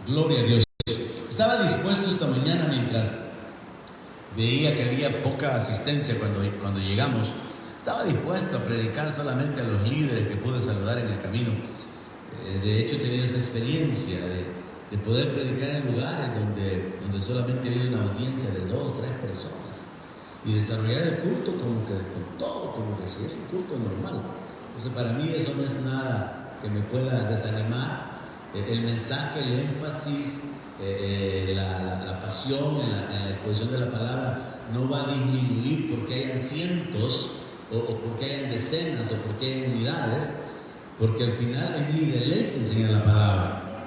Gloria a Dios. Estaba dispuesto esta mañana, mientras veía que había poca asistencia cuando llegamos, estaba dispuesto a predicar solamente a los líderes que pude saludar en el camino. De hecho, he tenido esa experiencia de poder predicar en lugares donde solamente había una audiencia de 2, 3 personas y desarrollar el culto como que si es un culto normal. Entonces, para mí eso no es nada que me pueda desanimar. El mensaje, el énfasis, la pasión en la exposición de la palabra no va a disminuir porque hayan cientos o porque hayan decenas o porque hayan unidades, porque al final es mi deleite enseñar la palabra.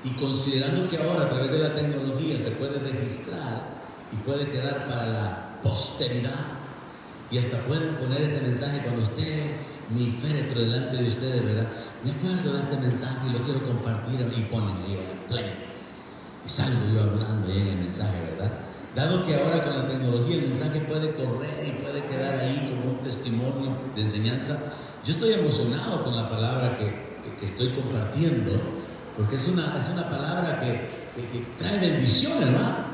Y considerando que ahora a través de la tecnología se puede registrar y puede quedar para la posteridad, y hasta pueden poner ese mensaje cuando esté mi féretro delante de ustedes, ¿verdad? Me acuerdo de este mensaje y lo quiero compartir, y ponen ahí play y salgo yo hablando ahí en el mensaje, ¿verdad? Dado que ahora con la tecnología el mensaje puede correr y puede quedar ahí como un testimonio de enseñanza, yo estoy emocionado con la palabra que estoy compartiendo, porque es una palabra que trae bendición, hermano.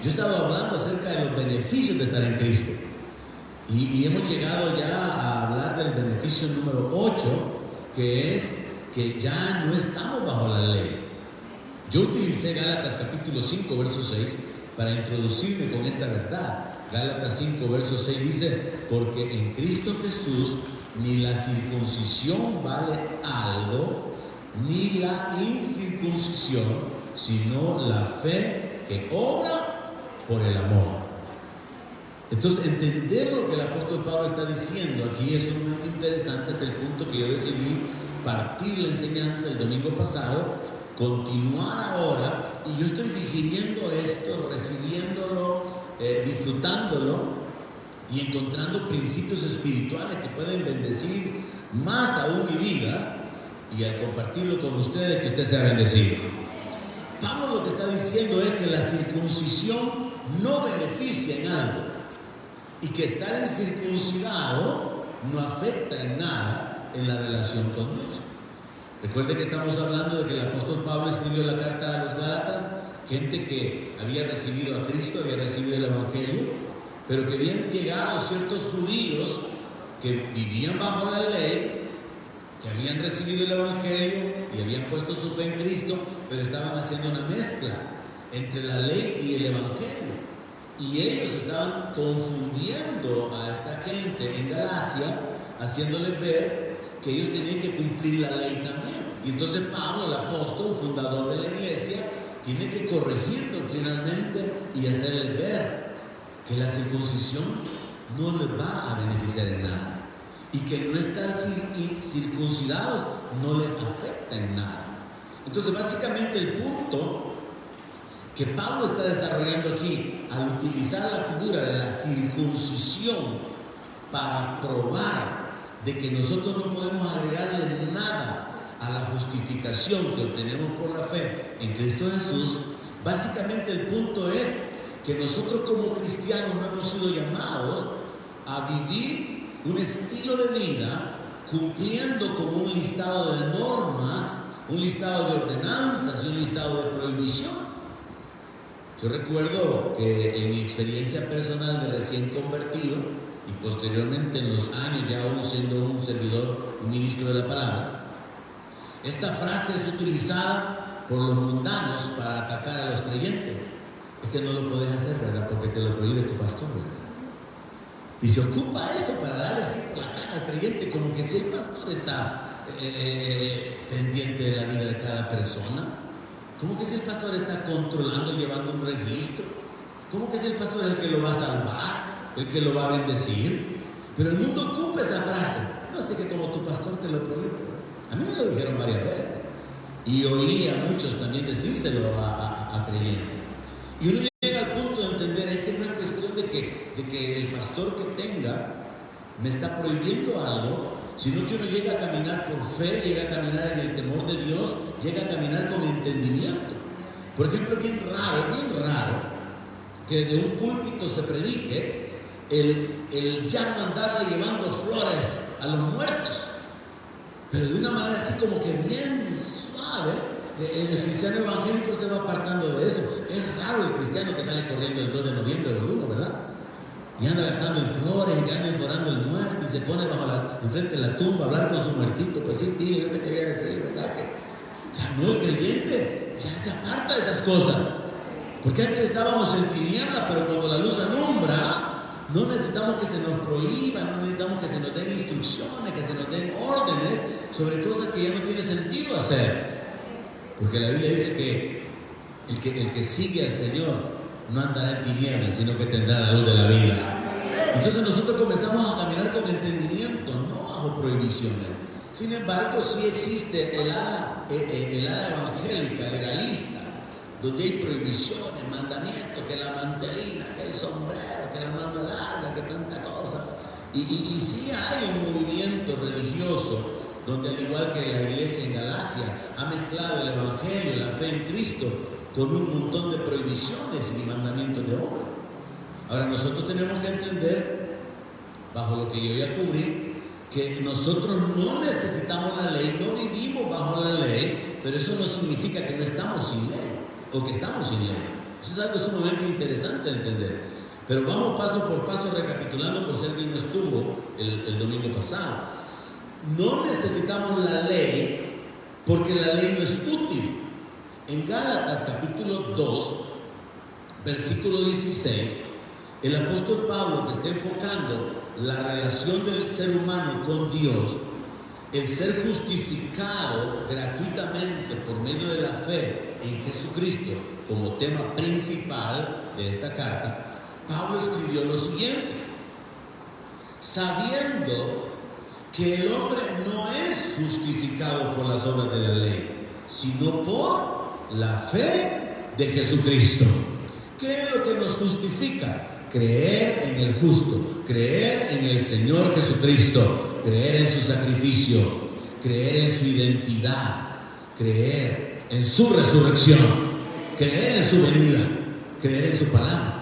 Yo he estado hablando acerca de los beneficios de estar en Cristo. Y hemos llegado ya a hablar del beneficio número 8, que es que ya no estamos bajo la ley. Yo utilicé Gálatas capítulo 5, verso 6 para introducirme con esta verdad. Gálatas 5, verso 6 dice: porque en Cristo Jesús ni la circuncisión vale algo, ni la incircuncisión, sino la fe que obra por el amor. Entonces, entender lo que el apóstol Pablo está diciendo aquí es muy interesante, hasta el punto que yo decidí partir la enseñanza el domingo pasado, continuar ahora, y yo estoy digiriendo esto, recibiéndolo, disfrutándolo y encontrando principios espirituales que pueden bendecir más aún mi vida, y al compartirlo con ustedes, que usted sea bendecido. Pablo lo que está diciendo es que la circuncisión no beneficia en algo, y que estar incircuncidado no afecta en nada en la relación con Dios. Recuerde que estamos hablando de que el apóstol Pablo escribió la carta a los Gálatas, gente que había recibido a Cristo, había recibido el Evangelio, pero que habían llegado ciertos judíos que vivían bajo la ley, que habían recibido el Evangelio y habían puesto su fe en Cristo, pero estaban haciendo una mezcla entre la ley y el Evangelio. Y ellos estaban confundiendo a esta gente en Galacia, haciéndoles ver que ellos tenían que cumplir la ley también. Y entonces Pablo, el apóstol, fundador de la iglesia, tiene que corregir doctrinalmente y hacerles ver que la circuncisión no les va a beneficiar en nada, y que no estar circuncidados no les afecta en nada. Entonces, básicamente el punto que Pablo está desarrollando aquí, al utilizar la figura de la circuncisión para probar de que nosotros no podemos agregarle nada a la justificación que obtenemos por la fe en Cristo Jesús, básicamente el punto es que nosotros como cristianos no hemos sido llamados a vivir un estilo de vida cumpliendo con un listado de normas, un listado de ordenanzas y un listado de prohibición. Yo recuerdo que en mi experiencia personal de recién convertido y posteriormente en los años ya aún siendo un servidor, un ministro de la palabra, esta frase es utilizada por los mundanos para atacar a los creyentes. Es que no lo puedes hacer, ¿verdad? Porque te lo prohíbe tu pastor, ¿verdad? Y se ocupa eso para darle así por la cara al creyente, como que si el pastor está pendiente de la vida de cada persona. ¿Cómo que si el pastor está controlando, llevando un registro? ¿Cómo que si el pastor es el que lo va a salvar, el que lo va a bendecir? Pero el mundo ocupa esa frase. No sé, que como tu pastor te lo prohíbe. A mí me lo dijeron varias veces. Y oí a muchos también decírselo a creyentes. Y uno llega al punto de entender, es que no es cuestión de que el pastor que tenga me está prohibiendo algo, sino que uno llega a caminar por fe, llega a caminar en el temor de Dios, llega a caminar con entendimiento. Por ejemplo, es bien raro que de un púlpito se predique el ya no andarle llevando flores a los muertos, pero de una manera así como que bien suave, El cristiano evangélico se va apartando de eso. Es raro el cristiano que sale corriendo el 2 de noviembre o el 1, ¿verdad? Y anda gastando en flores, y anda enforando el muerto, y se pone enfrente de la tumba a hablar con su muertito. Pues sí, tío, yo te quería decir, ¿verdad? Que ya no, el creyente ya se aparta de esas cosas. Porque antes estábamos en tiniebla, pero cuando la luz alumbra, no necesitamos que se nos prohíba, no necesitamos que se nos den instrucciones, que se nos den órdenes sobre cosas que ya no tiene sentido hacer. Porque la Biblia dice que el que sigue al Señor no andará en tinieblas, sino que tendrá la luz de la vida. Entonces nosotros comenzamos a caminar con entendimiento, no bajo prohibiciones. Sin embargo, sí existe el ala evangélica, legalista, donde hay prohibiciones, mandamientos, que la mantelina, que el sombrero, que la manga larga, que tanta cosa. Y sí hay un movimiento religioso donde, al igual que la iglesia en Galacia, ha mezclado el evangelio, la fe en Cristo, con un montón de prohibiciones y mandamientos de hombre. Ahora, nosotros tenemos que entender, bajo lo que yo voy a cubrir, que nosotros no necesitamos la ley, no vivimos bajo la ley, pero eso no significa que no estamos sin ley, o que estamos sin ley. Eso es algo sumamente interesante de entender. Pero vamos paso por paso recapitulando, por si alguien no estuvo el domingo pasado. No necesitamos la ley porque la ley no es útil. En Gálatas capítulo 2, versículo 16, el apóstol Pablo, que está enfocando la relación del ser humano con Dios, el ser justificado gratuitamente por medio de la fe en Jesucristo como tema principal de esta carta, Pablo escribió lo siguiente: sabiendo que el hombre no es justificado por las obras de la ley, sino por la fe de Jesucristo. ¿Qué es lo que nos justifica? Creer en el justo, creer en el Señor Jesucristo, creer en su sacrificio, creer en su identidad, creer en su resurrección, creer en su venida, creer en su palabra.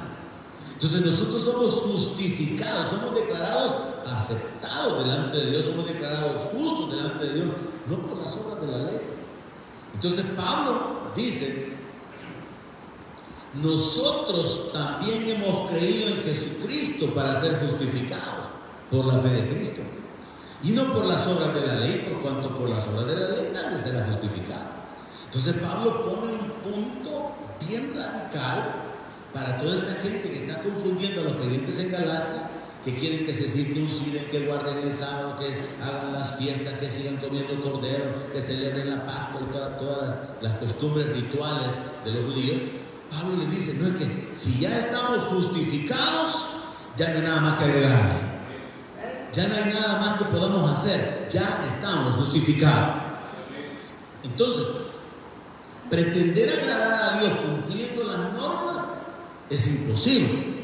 Entonces nosotros somos justificados, somos declarados aceptados delante de Dios, somos declarados justos delante de Dios, no por las obras de la ley. Entonces Pablo dice: nosotros también hemos creído en Jesucristo para ser justificados por la fe de Cristo, y no por las obras de la ley, por cuanto por las obras de la ley nadie será justificado. Entonces Pablo pone un punto bien radical para toda esta gente que está confundiendo a los creyentes en Galacia, que quieren que se circunciden, que guarden el sábado, que hagan las fiestas, que sigan comiendo cordero, que celebren la Pascua y todas las costumbres rituales de los judíos. Pablo les dice: no, es que si ya estamos justificados, ya no hay nada más que agregarle, ya no hay nada más que podamos hacer, ya estamos justificados. Entonces, pretender agradar a Dios cumpliendo las normas es imposible.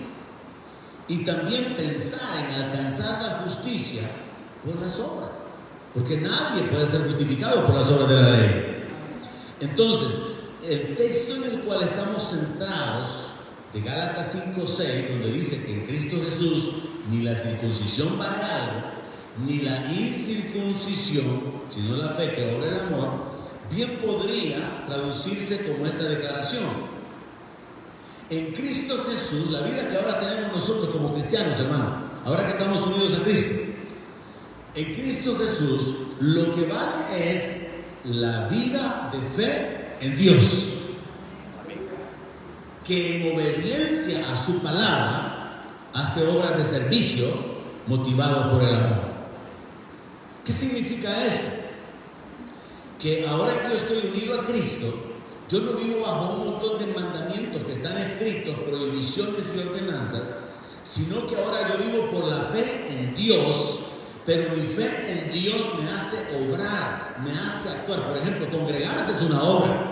Y también pensar en alcanzar la justicia por las obras, porque nadie puede ser justificado por las obras de la ley. Entonces, el texto en el cual estamos centrados, de Gálatas 5:6, donde dice que en Cristo Jesús ni la circuncisión vale algo, ni la incircuncisión, sino la fe que obra el amor, bien podría traducirse como esta declaración: en Cristo Jesús, la vida que ahora tenemos nosotros como cristianos, hermano, ahora que estamos unidos a Cristo, en Cristo Jesús lo que vale es la vida de fe en Dios, que en obediencia a su palabra hace obras de servicio motivadas por el amor. ¿Qué significa esto? Que ahora que yo estoy unido a Cristo, yo no vivo bajo un montón de mandamientos que están escritos, prohibiciones y ordenanzas, sino que ahora yo vivo por la fe en Dios, pero mi fe en Dios me hace obrar, me hace actuar. Por ejemplo, congregarse es una obra,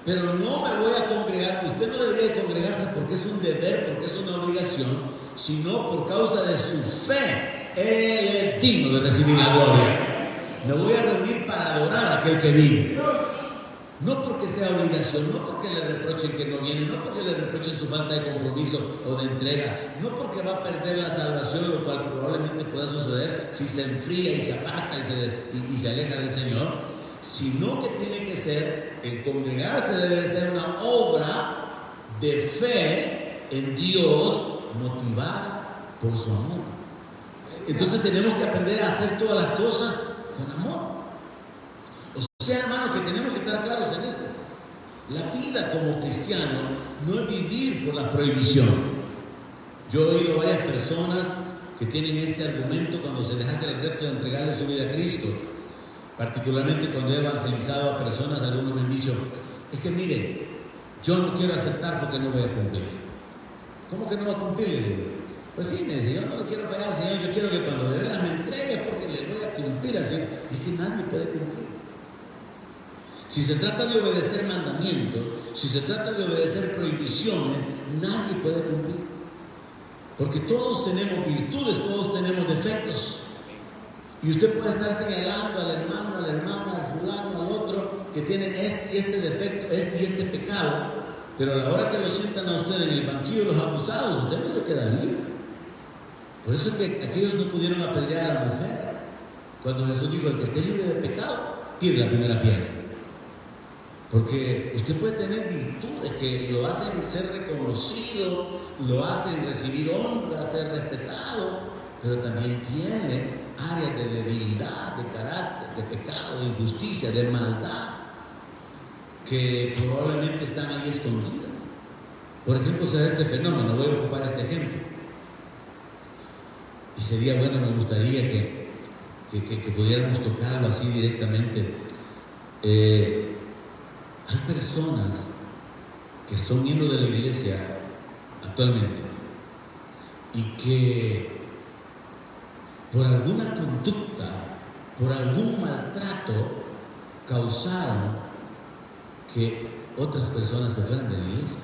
pero no me voy a congregar. Usted no debería de congregarse porque es un deber, porque es una obligación, sino por causa de su fe. Él es digno de recibir la gloria. Me voy a reunir para adorar a aquel que vive. No porque sea obligación, no porque le reprochen que no viene, no porque le reprochen su falta de compromiso o de entrega, no porque va a perder la salvación, lo cual probablemente pueda suceder si se enfría y se aparta y se aleja del Señor, sino que tiene que ser, el congregarse debe de ser una obra de fe en Dios motivada por su amor. Entonces tenemos que aprender a hacer todas las cosas con amor. O sea, hermano, que tenemos que estar claros en esto. La vida como cristiano no es vivir por la prohibición. Yo he oído varias personas que tienen este argumento cuando se les hace el reto de entregarle su vida a Cristo. Particularmente cuando he evangelizado a personas, algunos me han dicho, es que miren, yo no quiero aceptar porque no voy a cumplir. ¿Cómo que no va a cumplir? Le digo, pues sí, me dice, yo no le quiero fallar al Señor, yo quiero que cuando de veras me entregue porque le voy a cumplir al Señor. Y es que nadie puede cumplir. Si se trata de obedecer mandamientos, si se trata de obedecer prohibiciones, nadie puede cumplir. Porque todos tenemos virtudes, todos tenemos defectos. Y usted puede estar señalando al hermano, a la hermana, al fulano, al otro, que tiene este y este defecto, este y este pecado, pero a la hora que lo sientan a usted en el banquillo de los acusados, usted no se queda libre. Por eso es que aquellos no pudieron apedrear a la mujer. Cuando Jesús dijo, el que esté libre de pecado, tire la primera piedra. Porque usted puede tener virtudes que lo hacen ser reconocido, lo hacen recibir honra, ser respetado, pero también tiene áreas de debilidad, de carácter, de pecado, de injusticia, de maldad, que probablemente están ahí escondidas. Por ejemplo, se da este fenómeno, voy a ocupar este ejemplo. Y sería bueno, me gustaría que pudiéramos tocarlo así directamente. Hay personas que son miembros de la iglesia actualmente y que por alguna conducta, por algún maltrato, causaron que otras personas se fueran de la iglesia.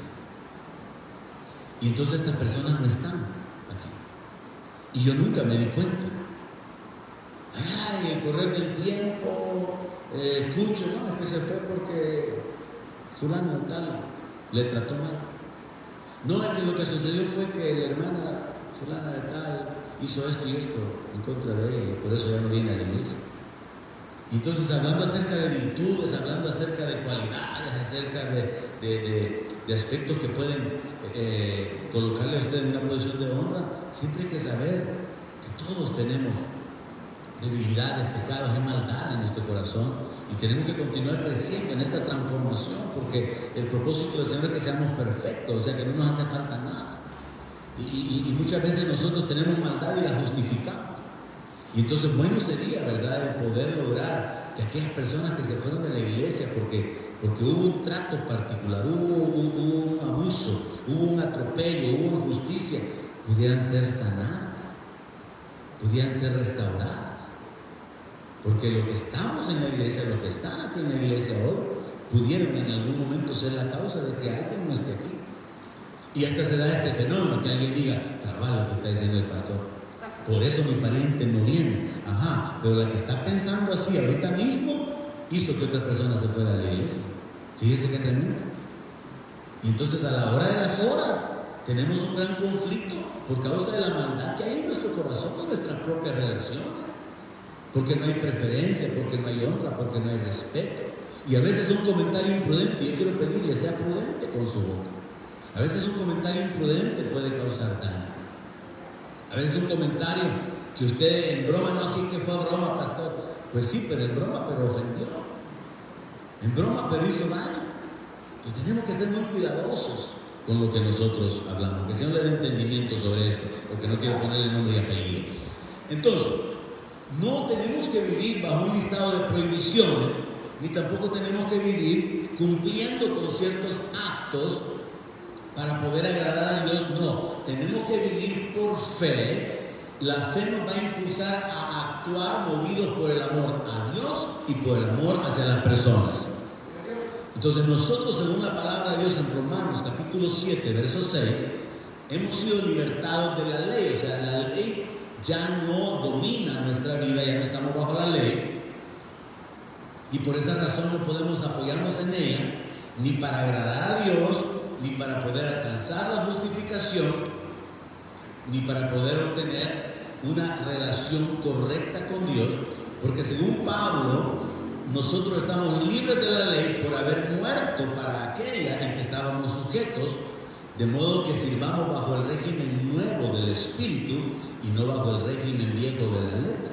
Y entonces estas personas no están aquí. Y yo nunca me di cuenta. En el correr del tiempo escucho, no, es que se fue porque fulano de tal le trató mal. No, es que lo que sucedió fue que la hermana fulana de tal hizo esto y esto en contra de ella y por eso ya no viene a la iglesia. Y entonces, hablando acerca de virtudes, hablando acerca de cualidades, acerca de aspectos que pueden colocarle a usted en una posición de honra, siempre hay que saber que todos tenemos debilidades, pecados y maldad en nuestro corazón y tenemos que continuar creciendo en esta transformación porque el propósito del Señor es que seamos perfectos, o sea que no nos hace falta nada y muchas veces nosotros tenemos maldad y la justificamos y entonces bueno sería, ¿verdad?, el poder lograr que aquellas personas que se fueron de la iglesia porque hubo un trato particular, hubo un abuso, hubo un atropello, hubo una injusticia, pudieran ser sanadas, pudieran ser restauradas. Porque los que estamos en la iglesia, los que están aquí en la iglesia hoy, pudieron en algún momento ser la causa de que alguien no esté aquí. Y hasta se da este fenómeno, que alguien diga, cabal, lo que está diciendo el pastor, por eso mi pariente no viene. Ajá, pero la que está pensando así ahorita mismo, hizo que otra persona se fuera a la iglesia. Fíjese qué tremendo. Y entonces a la hora de las horas, tenemos un gran conflicto por causa de la maldad que hay en nuestro corazón, en nuestras propias relaciones. Porque no hay preferencia, porque no hay honra, porque no hay respeto. Y a veces un comentario imprudente, yo quiero pedirle, sea prudente con su boca. A veces un comentario imprudente puede causar daño. A veces un comentario que usted en broma, no, sí que fue broma, pastor. Pues sí, pero en broma, pero ofendió. En broma, pero hizo daño. Entonces tenemos que ser muy cuidadosos con lo que nosotros hablamos. Que el Señor le dé entendimiento sobre esto, porque no quiero ponerle nombre y apellido. Entonces, no tenemos que vivir bajo un listado de prohibiciones, ni tampoco tenemos que vivir cumpliendo con ciertos actos para poder agradar a Dios. No, tenemos que vivir por fe. La fe nos va a impulsar a actuar movidos por el amor a Dios y por el amor hacia las personas. Entonces nosotros, según la palabra de Dios en Romanos capítulo 7, verso 6, hemos sido libertados de la ley. O sea, la ley ya no domina nuestra vida, ya no estamos bajo la ley y por esa razón no podemos apoyarnos en ella ni para agradar a Dios, ni para poder alcanzar la justificación, ni para poder obtener una relación correcta con Dios, porque según Pablo nosotros estamos libres de la ley por haber muerto para aquella en que estábamos sujetos, de modo que sirvamos bajo el régimen nuevo del Espíritu y no bajo el régimen viejo de la letra.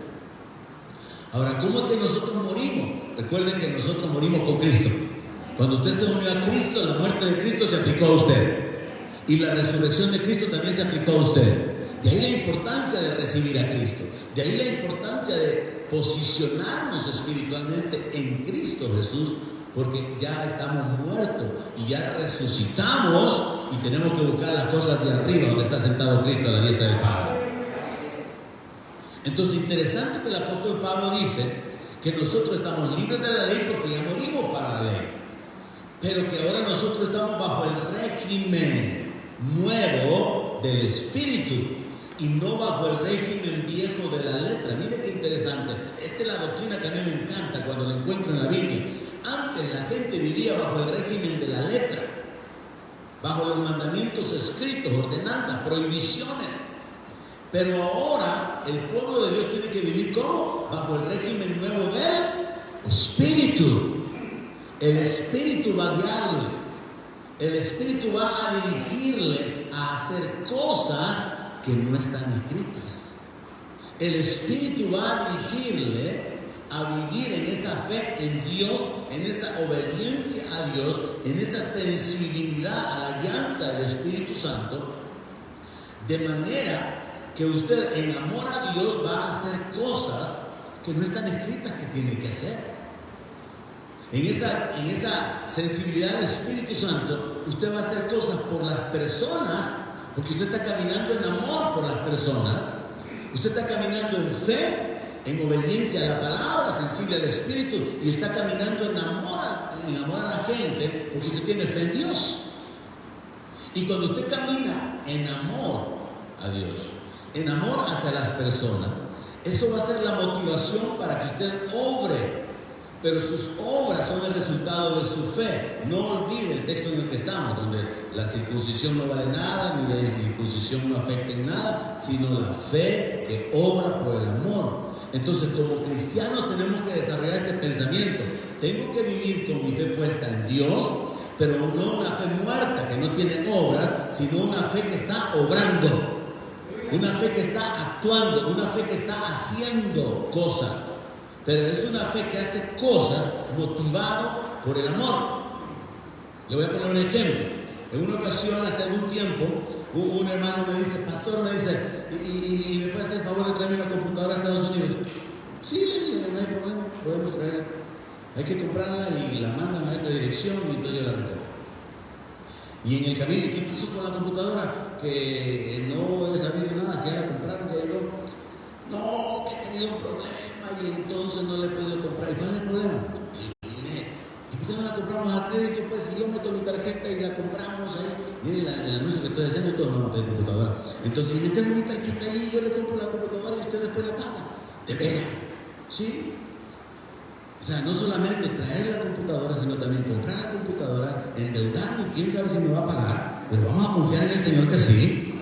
Ahora, ¿cómo es que nosotros morimos? Recuerden que nosotros morimos con Cristo. Cuando usted se unió a Cristo, la muerte de Cristo se aplicó a usted. Y la resurrección de Cristo también se aplicó a usted. De ahí la importancia de recibir a Cristo. De ahí la importancia de posicionarnos espiritualmente en Cristo Jesús, porque ya estamos muertos y ya resucitamos y tenemos que buscar las cosas de arriba, donde está sentado Cristo a la diestra del Padre. Entonces, interesante que el apóstol Pablo dice que nosotros estamos libres de la ley porque ya morimos para la ley, pero que ahora nosotros estamos bajo el régimen nuevo del Espíritu y no bajo el régimen viejo de la letra. Mire qué interesante. Esta es la doctrina que a mí me encanta cuando la encuentro en la Biblia. Antes la gente vivía bajo el régimen de la letra, bajo los mandamientos escritos, ordenanzas, prohibiciones. Pero ahora el pueblo de Dios tiene que vivir ¿cómo? Bajo el régimen nuevo del Espíritu. El Espíritu va a guiarle. El Espíritu va a dirigirle a hacer cosas que no están escritas. El Espíritu va a dirigirle a vivir en esa fe en Dios, en esa obediencia a Dios, en esa sensibilidad a la guianza del Espíritu Santo, de manera que usted en amor a Dios va a hacer cosas que no están escritas que tiene que hacer. En esa sensibilidad del Espíritu Santo, usted va a hacer cosas por las personas, porque usted está caminando en amor por las personas. Usted está caminando en fe, en obediencia a la palabra, sensible al Espíritu, y está caminando en amor a la gente, porque usted tiene fe en Dios. Y cuando usted camina en amor a Dios, en amor hacia las personas, eso va a ser la motivación para que usted obre. Pero sus obras son el resultado de su fe. No olvide el texto en el que estamos, donde la circuncisión no vale nada, ni la incircuncisión no afecta en nada, sino la fe que obra por el amor. Entonces, como cristianos tenemos que desarrollar este pensamiento. Tengo que vivir con mi fe puesta en Dios, pero no una fe muerta que no tiene obras, sino una fe que está obrando, una fe que está actuando, una fe que está haciendo cosas. Pero es una fe que hace cosas motivado por el amor. Le voy a poner un ejemplo. En una ocasión, hace algún tiempo, un hermano me dice, pastor, me dice, ¿y me puede hacer el favor de traerme una computadora a Estados Unidos? Sí, le digo, no hay problema, podemos traerla. Hay que comprarla y la mandan a esta dirección y entonces yo la recojo. Y en el camino, ¿qué pasó con la computadora? Que no he sabido nada, si ya la compraron, ya llegó. No, que he tenido un problema y entonces no le he podido comprar. ¿Y cuál es el problema? El dinero. ¿Y por qué no la compramos al crédito? Pues si yo meto mi tarjeta y la compramos ahí. Miren el anuncio que estoy haciendo, todos vamos a pedir computadora. Entonces, metemos mi tarjeta ahí, yo le compro la computadora y usted después la paga. ¿De veras? ¿Sí? O sea, no solamente traer la computadora, sino también comprar la computadora, endeudarnos, quién sabe si me va a pagar, pero vamos a confiar en el Señor que sí.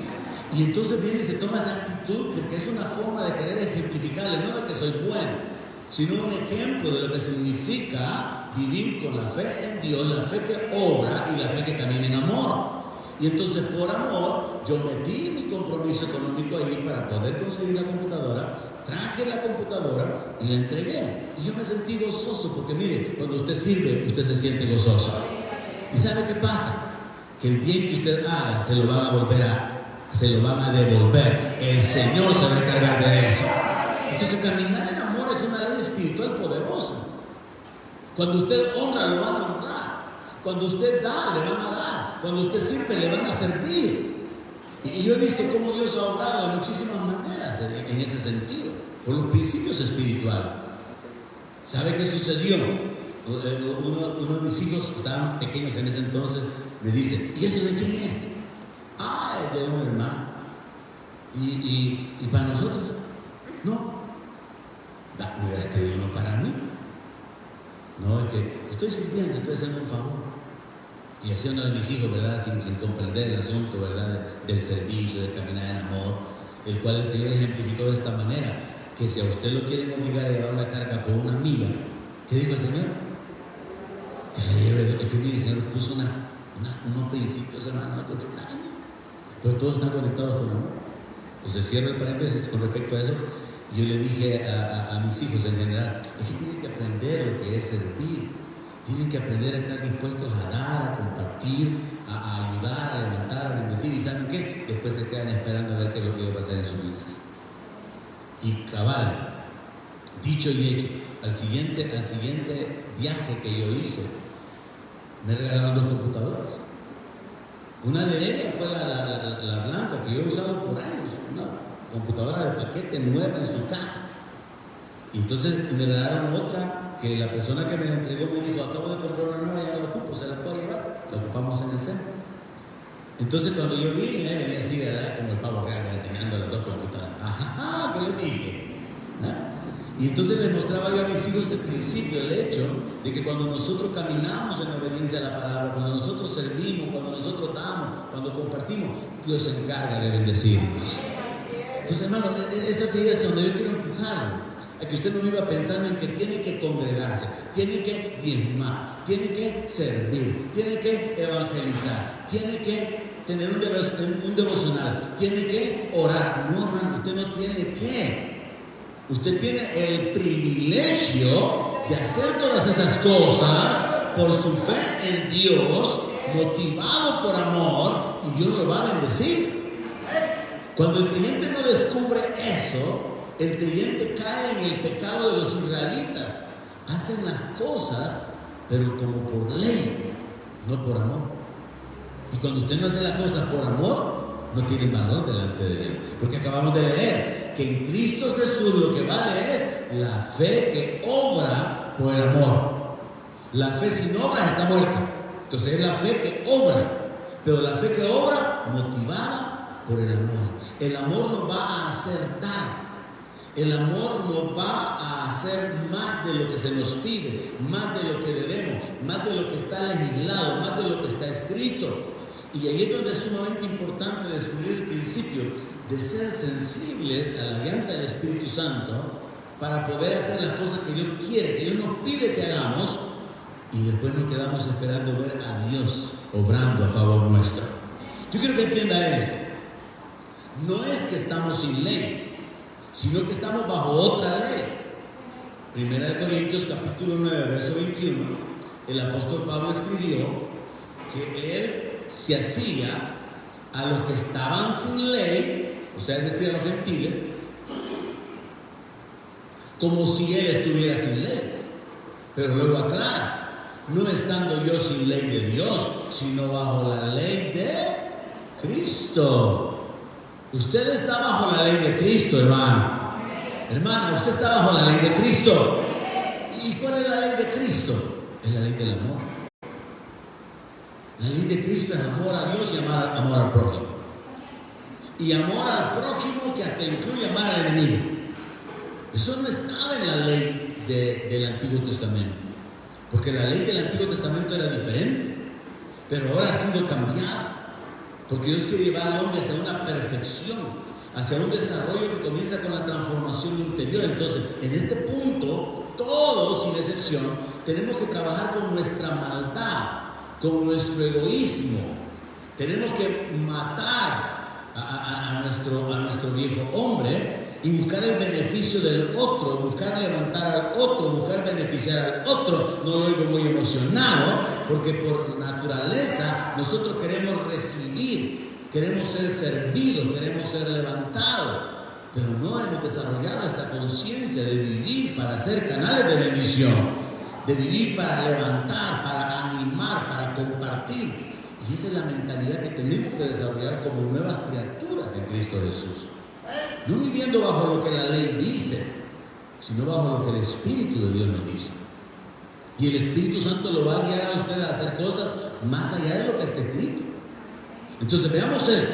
Y entonces viene y se toma esa actitud porque es una forma de querer ejemplificarle, no de que soy bueno, sino un ejemplo de lo que significa vivir con la fe en Dios, la fe que obra y la fe que camina en amor. Y entonces por amor yo metí mi compromiso económico ahí para poder conseguir la computadora, traje la computadora y la entregué. Y yo me sentí gozoso porque mire, cuando usted sirve, usted se siente gozoso. ¿Y sabe qué pasa? Que el bien que usted haga se lo van a devolver. El Señor se va a encargar de eso. Entonces caminar en amor es una ley espiritual poderosa. Cuando usted honra, lo van a honrar. Cuando usted da, le van a dar. Cuando usted sirve, le van a servir. Y yo he visto cómo Dios ha obrado de muchísimas maneras en ese sentido, por los principios espirituales. ¿Sabe qué sucedió? Uno de mis hijos, estaban pequeños en ese entonces, me dice, ¿y eso de quién es? Ah, es de un hermano. ¿Y para nosotros? No. Me hubiera escrito uno para mí. No, es que estoy sirviendo, estoy haciendo un favor. Y así uno de mis hijos, ¿verdad? Sin comprender el asunto, ¿verdad? Del servicio, de caminar en amor, el cual el Señor ejemplificó de esta manera, que si a usted lo quieren obligar a llevar una carga por una amiga, ¿Qué dijo el Señor? Que la lleve. Es que mire, el Señor puso unos principios, hermano, algo extraño. Pero todos están conectados con amor. Entonces cierro el paréntesis con respecto a eso. Yo le dije a mis hijos en general, es que tienen que aprender lo que es servir. Tienen que aprender a estar dispuestos a dar, a compartir, a ayudar, a levantar, a bendecir. ¿Y saben qué? Después se quedan esperando a ver qué es lo que va a pasar en sus vidas. Y cabal, dicho y hecho, al siguiente viaje que yo hice, me regalaron 2 computadoras. Una de ellas fue la blanca que yo he usado por años, una computadora de paquete nueva en su caja. Y entonces me regalaron otra que la persona que me la entregó me dijo: acabo de comprar una nueva, ya la ocupo, ¿se la puedo llevar? La ocupamos en el centro. Entonces cuando yo vine, venía así, ¿verdad? Como el pavo que me enseñando las 2 computadoras. Ajá, ¿qué les dije? ¿Ah? Y entonces les mostraba yo a mis hijos el principio, el hecho de que cuando nosotros caminamos en obediencia a la palabra, cuando nosotros servimos, cuando nosotros damos, cuando compartimos, Dios se encarga de bendecirnos. Entonces, hermano, esa sería hacia donde yo quiero empujarlo. A que usted no viva pensando en que tiene que congregarse, tiene que diezmar, tiene que servir, tiene que evangelizar, tiene que tener un devocional, tiene que orar. No, hermano, usted no tiene que. Usted tiene el privilegio de hacer todas esas cosas por su fe en Dios, motivado por amor, y Dios lo va a bendecir. Cuando el creyente no descubre eso, el creyente cae en el pecado de los israelitas. Hacen las cosas, pero como por ley, no por amor. Y cuando usted no hace las cosas por amor, no tiene valor delante de Él. Porque acabamos de leer que en Cristo Jesús lo que vale es la fe que obra por el amor. La fe sin obras está muerta. Entonces es la fe que obra, pero la fe que obra motivada por el amor. El amor nos va a hacer dar. El amor nos va a hacer más de lo que se nos pide, más de lo que debemos, más de lo que está legislado, más de lo que está escrito. Y ahí es donde es sumamente importante descubrir el principio de ser sensibles a la alianza del Espíritu Santo para poder hacer las cosas que Dios quiere, que Dios nos pide que hagamos, y después nos quedamos esperando ver a Dios obrando a favor nuestro. Yo quiero que entienda esto. No es que estamos sin ley, sino que estamos bajo otra ley. Primera de Corintios capítulo 9, verso 21, el apóstol Pablo escribió que él se hacía a los que estaban sin ley, o sea, es decir, a los gentiles, como si él estuviera sin ley. Pero luego aclara: no estando yo sin ley de Dios, sino bajo la ley de Cristo. Usted está bajo la ley de Cristo, hermano. Hermana, usted está bajo la ley de Cristo. ¿Y cuál es la ley de Cristo? Es la ley del amor. La ley de Cristo es amor a Dios y amor al prójimo. Y amor al prójimo que hasta incluye amar al enemigo. Eso no estaba en la ley del Antiguo Testamento. Porque la ley del Antiguo Testamento era diferente. Pero ahora ha sido cambiada. Porque Dios quiere llevar al hombre hacia una perfección, hacia un desarrollo que comienza con la transformación interior. Entonces, en este punto, todos, sin excepción, tenemos que trabajar con nuestra maldad, con nuestro egoísmo. Tenemos que matar a nuestro viejo hombre y buscar el beneficio del otro, buscar levantar al otro, buscar beneficiar al otro. No lo digo muy emocionado, porque por naturaleza nosotros queremos recibir, queremos ser servidos, queremos ser levantados, pero no hemos desarrollado esta conciencia de vivir para ser canales de bendición, de vivir para levantar, para animar, para compartir. Y esa es la mentalidad que tenemos que desarrollar como nuevas criaturas en Cristo Jesús. No viviendo bajo lo que la ley dice, sino bajo lo que el Espíritu de Dios nos dice. Y el Espíritu Santo lo va a guiar a usted a hacer cosas más allá de lo que está escrito. Entonces veamos esto.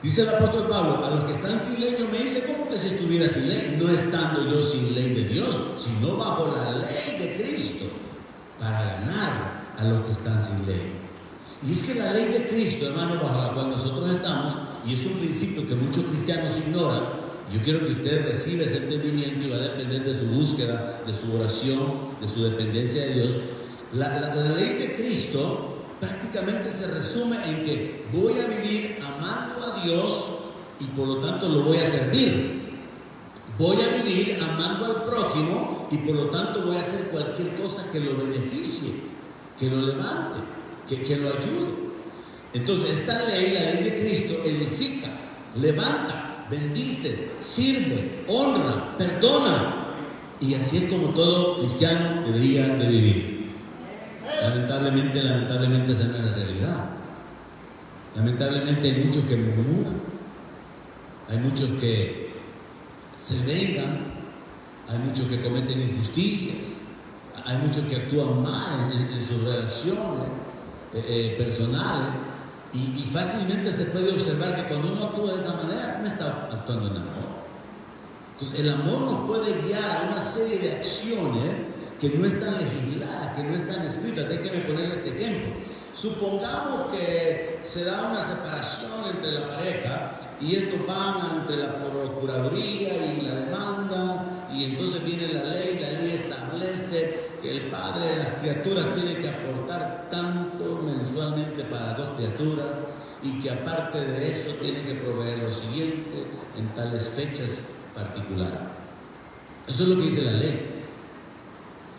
Dice el apóstol Pablo: a los que están sin ley, yo me hice como que si estuviera sin ley, no estando yo sin ley de Dios, sino bajo la ley de Cristo, para ganar a los que están sin ley. Y es que la ley de Cristo, hermano, bajo la cual nosotros estamos, y es un principio que muchos cristianos ignoran, Yo quiero que usted reciba ese entendimiento y va a depender de su búsqueda, de su oración, de su dependencia de Dios. La ley de Cristo prácticamente se resume en que voy a vivir amando a Dios y por lo tanto lo voy a servir. Voy a vivir amando al prójimo y por lo tanto voy a hacer cualquier cosa que lo beneficie, que lo levante, que lo ayude. Entonces esta ley, la ley de Cristo, edifica, levanta, bendice, sirve, honra, perdona. Y así es como todo cristiano debería de vivir. Lamentablemente esa no es la realidad. Lamentablemente hay muchos que murmuran, hay muchos que se vengan, hay muchos que cometen injusticias, hay muchos que actúan mal en sus relaciones personales y fácilmente se puede observar que cuando uno actúa de esa manera no está actuando en amor. Entonces el amor nos puede guiar a una serie de acciones que no están legisladas, que no están escritas. Déjenme ponerle este ejemplo. Supongamos que se da una separación entre la pareja y esto va entre la procuraduría y la demanda, y entonces viene la ley establece que el padre de las criaturas tiene que aportar tanto mensualmente para 2 criaturas y que aparte de eso tiene que proveer lo siguiente en tales fechas particulares. Eso es lo que dice la ley.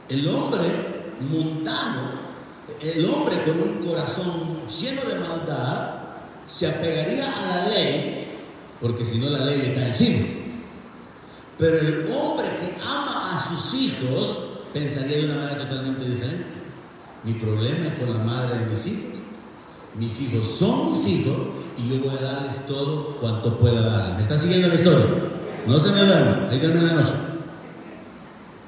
El hombre mundano, el hombre con un corazón lleno de maldad, se apegaría a la ley, porque si no la ley le cae encima. Pero el hombre que ama a sus hijos pensaría de una manera totalmente diferente. Mi problema es con la madre de mis hijos. Mis hijos son mis hijos y yo voy a darles todo cuanto pueda darles. ¿Me está siguiendo la historia? No se me duerman, ahí termina la noche.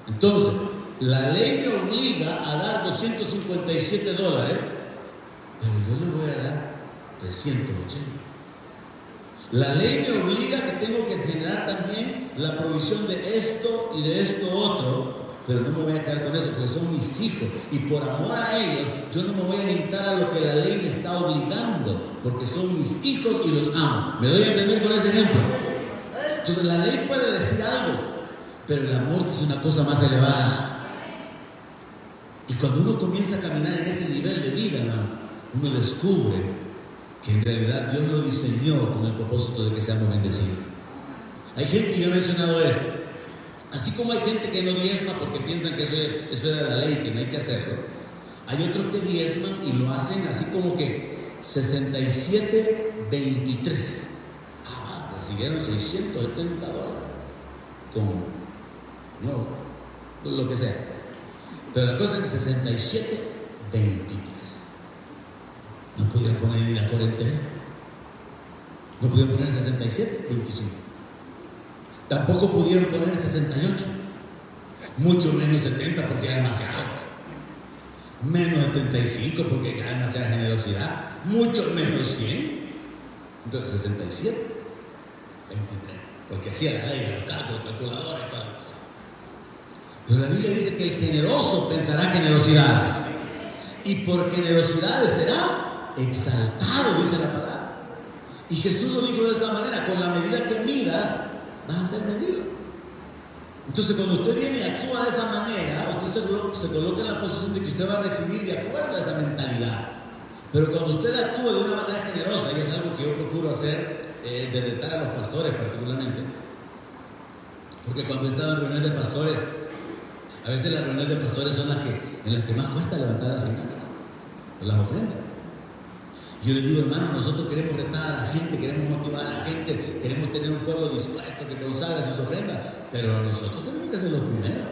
Entonces, la ley me obliga a dar $257, pero yo le voy a dar 380. La ley me obliga que tengo que generar también la provisión de esto y de esto otro, pero no me voy a quedar con eso porque son mis hijos y por amor a ellos yo no me voy a limitar a lo que la ley me está obligando, porque son mis hijos y los amo. ¿Me doy a entender con ese ejemplo? Entonces la ley puede decir algo, pero el amor es una cosa más elevada. Y cuando uno comienza a caminar en ese nivel de vida, uno descubre que en realidad Dios lo diseñó con el propósito de que seamos bendecidos. Hay gente, yo he mencionado esto, así como hay gente que no diezma porque piensan que eso era la ley, que no hay que hacerlo, hay otros que diezman y lo hacen así como que 67-23. Recibieron $670 con lo que sea. Pero la cosa es que 67-23. No pudieron poner ni la cuarentena. No pudieron poner 67-25. Tampoco pudieron poner 68. Mucho menos 70 porque era demasiado. Menos 75 porque era demasiada generosidad. Mucho menos 100. Entonces 67, 23. Porque hacía la ley, los cálculos, calculadores y toda la cosa. Pero la Biblia dice que el generoso pensará generosidades y por generosidades será exaltado, dice la palabra. Y Jesús lo dijo de esta manera: con la medida que midas vas a ser medido. Entonces cuando usted viene y actúa de esa manera, usted se coloca en la posición de que usted va a recibir de acuerdo a esa mentalidad. Pero cuando usted actúa de una manera generosa, y es algo que yo procuro hacer, de retar a los pastores particularmente, porque cuando he estado en reuniones de pastores, a veces las reuniones de pastores son en las que más cuesta levantar las finanzas, o las ofrendas. Yo les digo, hermano, nosotros queremos retar a la gente, queremos motivar a la gente, queremos tener un pueblo dispuesto que consagre sus ofrendas, pero nosotros tenemos que ser los primeros.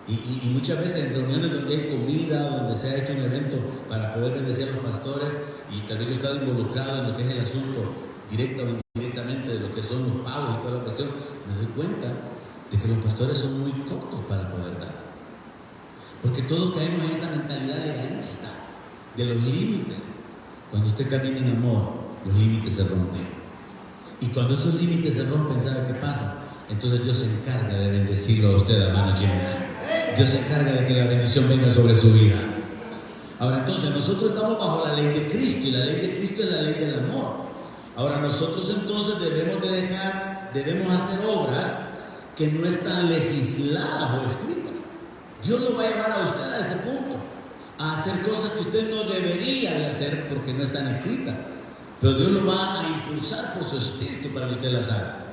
Y muchas veces en reuniones donde hay comida, donde se ha hecho un evento para poder bendecir a los pastores, y también yo he estado involucrado en lo que es el asunto directa o indirectamente de lo que son los pagos y toda la cuestión, me doy cuenta de que los pastores son muy cortos para poder dar. Porque todos caemos en esa mentalidad legalista de los límites. Cuando usted camina en amor, los límites se rompen. Y cuando esos límites se rompen, ¿sabe qué pasa? Entonces Dios se encarga de bendecirlo a usted a mano llena. Dios se encarga de que la bendición venga sobre su vida. Ahora entonces, nosotros estamos bajo la ley de Cristo, y la ley de Cristo es la ley del amor. Ahora nosotros entonces debemos de dejar debemos hacer obras que no están legisladas o escritas. Dios lo va a llevar a usted a ese punto, a hacer cosas que usted no debería de hacer porque no están escritas, pero Dios lo va a impulsar por su espíritu para que usted las haga.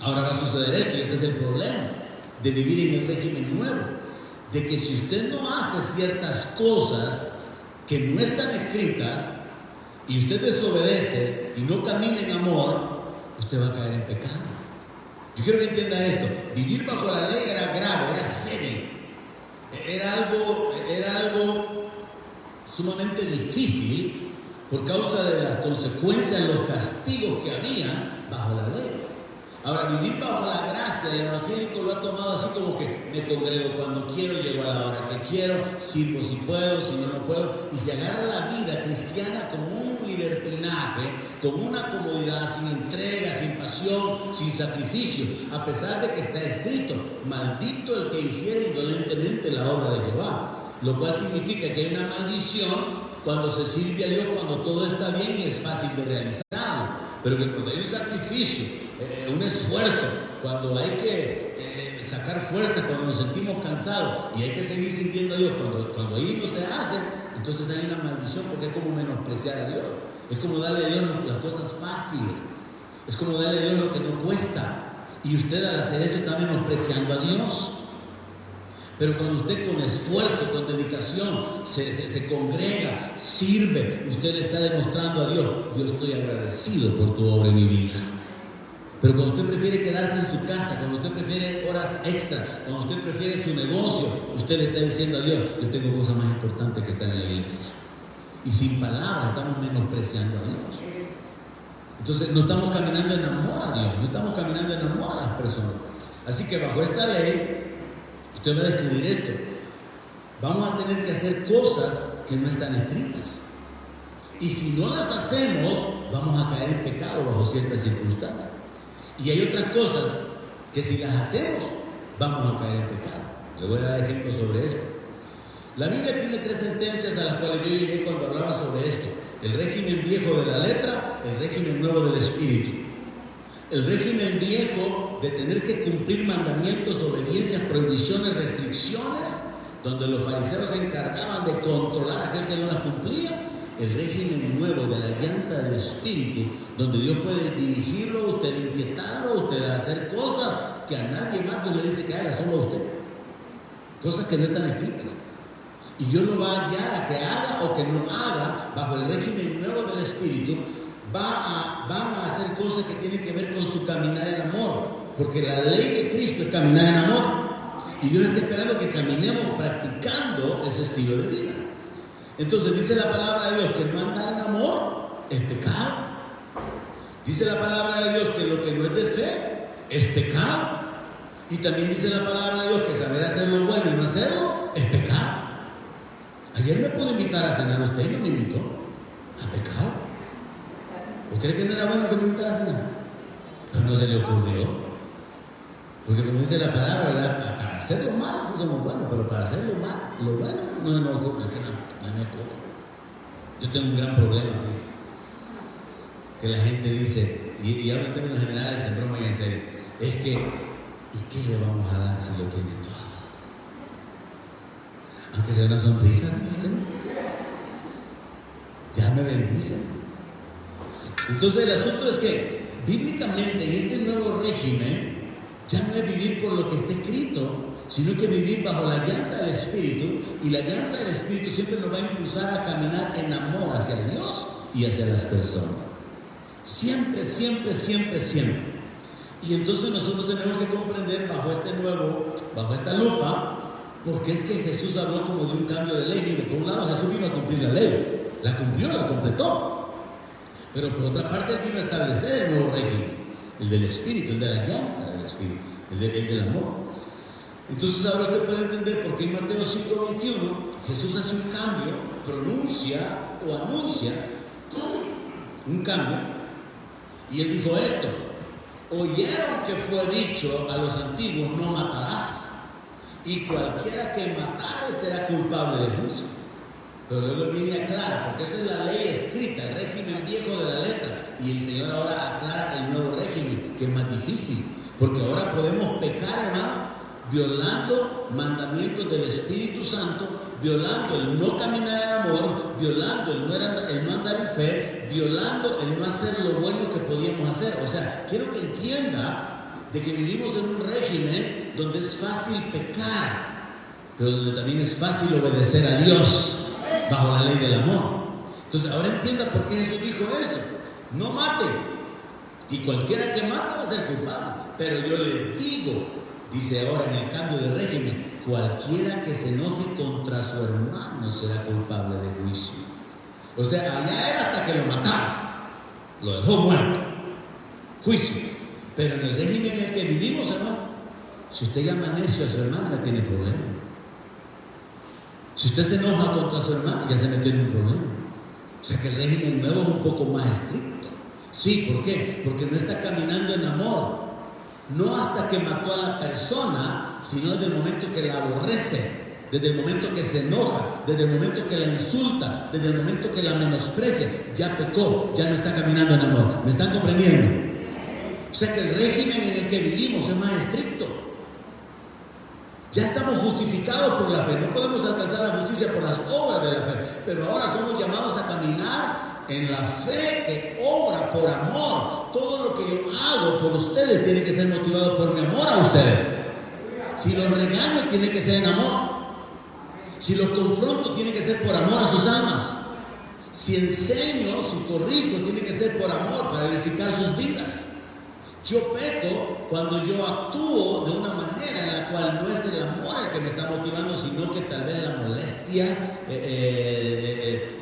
Ahora va a suceder esto, y este es el problema de vivir en el régimen nuevo, de que si usted no hace ciertas cosas que no están escritas y usted desobedece y no camina en amor, usted va a caer en pecado. Yo quiero que entienda esto: vivir bajo la ley era grave, era serio, era algo sumamente difícil por causa de las consecuencias, los castigos que había bajo la ley. Ahora, vivir bajo la gracia, el evangélico lo ha tomado así como que me congrego cuando quiero, llego a la hora que quiero, sirvo si puedo, si no, no puedo, y se agarra la vida cristiana como un libertinaje, como una comodidad, sin entrega, sin pasión, sin sacrificio, a pesar de que está escrito: maldito el que hiciera indolentemente la obra de Jehová, lo cual significa que hay una maldición cuando se sirve a Dios, cuando todo está bien y es fácil de realizarlo, pero que cuando hay un sacrificio, un esfuerzo, cuando hay que sacar fuerza, cuando nos sentimos cansados y hay que seguir sirviendo a Dios, cuando ahí no se hace, entonces hay una maldición, porque es como menospreciar a Dios, es como darle a Dios las cosas fáciles, es como darle a Dios lo que no cuesta, y usted al hacer eso está menospreciando a Dios. Pero cuando usted con esfuerzo, con dedicación, se congrega, sirve, usted le está demostrando a Dios: yo estoy agradecido por tu obra en mi vida. Pero cuando usted prefiere quedarse en su casa, cuando usted prefiere horas extras, cuando usted prefiere su negocio, usted le está diciendo a Dios: yo tengo cosas más importantes que estar en la iglesia. Y sin palabras estamos menospreciando a Dios. Entonces no estamos caminando en amor a Dios, no estamos caminando en amor a las personas. Así que bajo esta ley, usted va a descubrir esto: vamos a tener que hacer cosas que no están escritas. Y si no las hacemos, vamos a caer en pecado bajo ciertas circunstancias. Y hay otras cosas que si las hacemos, vamos a caer en pecado. Le voy a dar ejemplos sobre esto. La Biblia tiene 3 sentencias a las cuales yo llegué cuando hablaba sobre esto: el régimen viejo de la letra, el régimen nuevo del espíritu. El régimen viejo de tener que cumplir mandamientos, obediencias, prohibiciones, restricciones, donde los fariseos se encargaban de controlar a aquel que no las cumplía. El régimen nuevo de la alianza del Espíritu, donde Dios puede dirigirlo, usted inquietarlo, usted hacer cosas que a nadie más le dice que haga, solo a usted. Cosas que no están escritas. Y Dios lo va a guiar a que haga o que no haga bajo el régimen nuevo del Espíritu. Van a hacer cosas que tienen que ver con su caminar en amor, porque la ley de Cristo es caminar en amor, y Dios está esperando que caminemos practicando ese estilo de vida. Entonces dice la palabra de Dios que no andar en amor es pecado. Dice la palabra de Dios que lo que no es de fe es pecado. Y también dice la palabra de Dios que saber hacer lo bueno y no hacerlo es pecado. Ayer me pudo invitar a cenar usted y no me invitó. A pecado. ¿O cree que no era bueno que me invitara a cenar? Pero no se le ocurrió. Porque como dice la palabra, ¿verdad? Para hacer lo malo sí somos buenos, pero para hacer lo bueno no me ocurre. Yo tengo un gran problema, que la gente dice, y hablo en términos generales, en broma y en serio, es que, ¿y qué le vamos a dar si lo tiene todo? Aunque sea una sonrisa, ya me bendicen. Entonces el asunto es que bíblicamente en este nuevo régimen ya no es vivir por lo que está escrito, sino que vivir bajo la alianza del Espíritu, y la alianza del Espíritu siempre nos va a impulsar a caminar en amor hacia Dios y hacia las personas. Siempre, siempre, siempre, siempre. Y entonces nosotros tenemos que comprender bajo esta lupa, porque es que Jesús habló como de un cambio de ley. Mire, por un lado Jesús vino a cumplir la ley, la cumplió, la completó. Pero por otra parte Él vino a establecer el nuevo régimen, el del Espíritu, el de la alianza del Espíritu, el del amor. Entonces ahora usted puede entender por qué en Mateo 5:21 Jesús hace un cambio, pronuncia o anuncia un cambio, y Él dijo esto: oyeron que fue dicho a los antiguos, no matarás, y cualquiera que matare será culpable de juicio. Pero luego viene y aclara, porque eso es la ley escrita, el régimen viejo de la letra. Y el Señor ahora aclara el nuevo régimen, que es más difícil. Porque ahora podemos pecar, hermano, violando mandamientos del Espíritu Santo, violando el no caminar en amor, violando el no andar en fe, violando el no hacer lo bueno que podíamos hacer. O sea, quiero que entienda de que vivimos en un régimen donde es fácil pecar, pero donde también es fácil obedecer a Dios bajo la ley del amor. Entonces ahora entienda por qué Jesús dijo eso: no mate, y cualquiera que mate va a ser culpable. Pero yo le digo, dice ahora en el cambio de régimen, cualquiera que se enoje contra su hermano será culpable de juicio. O sea, allá era hasta que lo mataron, lo dejó muerto, juicio. Pero en el régimen en el que vivimos, hermano, si usted llama necio a su hermano, tiene problema. Si usted se enoja contra su hermano, ya se metió en un problema. O sea que el régimen nuevo es un poco más estricto. Sí, ¿por qué? Porque no está caminando en amor. No hasta que mató a la persona, sino desde el momento que la aborrece, desde el momento que se enoja, desde el momento que la insulta, desde el momento que la menosprecia. Ya pecó, ya no está caminando en amor. ¿Me están comprendiendo? O sea que el régimen en el que vivimos es más estricto. Ya estamos justificados por la fe. No podemos alcanzar la justicia por las obras de la fe, pero ahora somos llamados a caminar en la fe que obra por amor. Todo lo que yo hago por ustedes tiene que ser motivado por mi amor a ustedes. Si los regaño, tiene que ser en amor. Si los confronto, tiene que ser por amor a sus almas. Si enseño, si corrijo, tiene que ser por amor, para edificar sus vidas. Yo peco cuando yo actúo de una manera en la cual no es el amor el que me está motivando, sino que tal vez la molestia,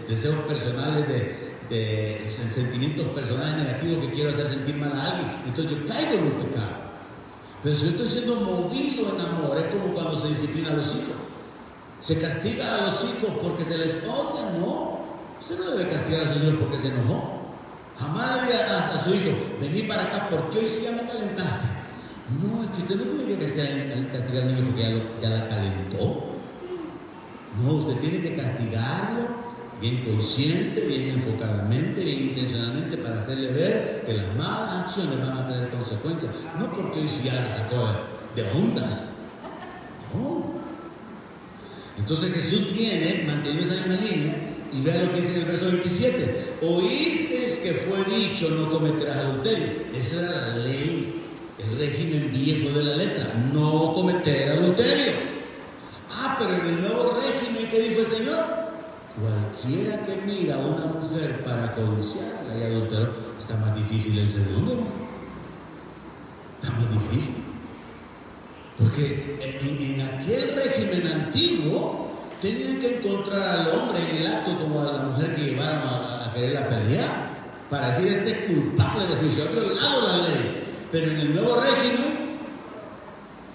deseos personales, de sentimientos personales negativos que quiero hacer sentir mal a alguien. Entonces yo caigo en un pecado. Pero si yo estoy siendo movido en amor, es como cuando se disciplina a los hijos. Se castiga a los hijos porque se les odia, no. Usted no debe castigar a sus hijos porque se enojó. Jamás le diga a su hijo: vení para acá porque hoy sí ya me calentaste. No, es que usted no tiene que castigar al niño porque ya la calentó. No, usted tiene que castigarlo bien consciente, bien enfocadamente, bien intencionalmente, para hacerle ver que las malas acciones van a tener consecuencias. No porque hoy sí ya la sacó de ondas. No. Entonces Jesús viene manteniendo esa misma línea. Y vean lo que dice en el verso 27. Oísteis que fue dicho: no cometerás adulterio. Esa era la ley, el régimen viejo de la letra: no cometer adulterio. Pero en el nuevo régimen, ¿qué dijo el Señor? Cualquiera que mira a una mujer para codiciarla y adulterar. Está más difícil el segundo, ¿no? Está más difícil. Porque en aquel régimen antiguo tenían que encontrar al hombre en el acto como a la mujer que llevaron a querer apedrear, para decir: este es culpable de juicio, ha violado la ley. Pero en el nuevo régimen,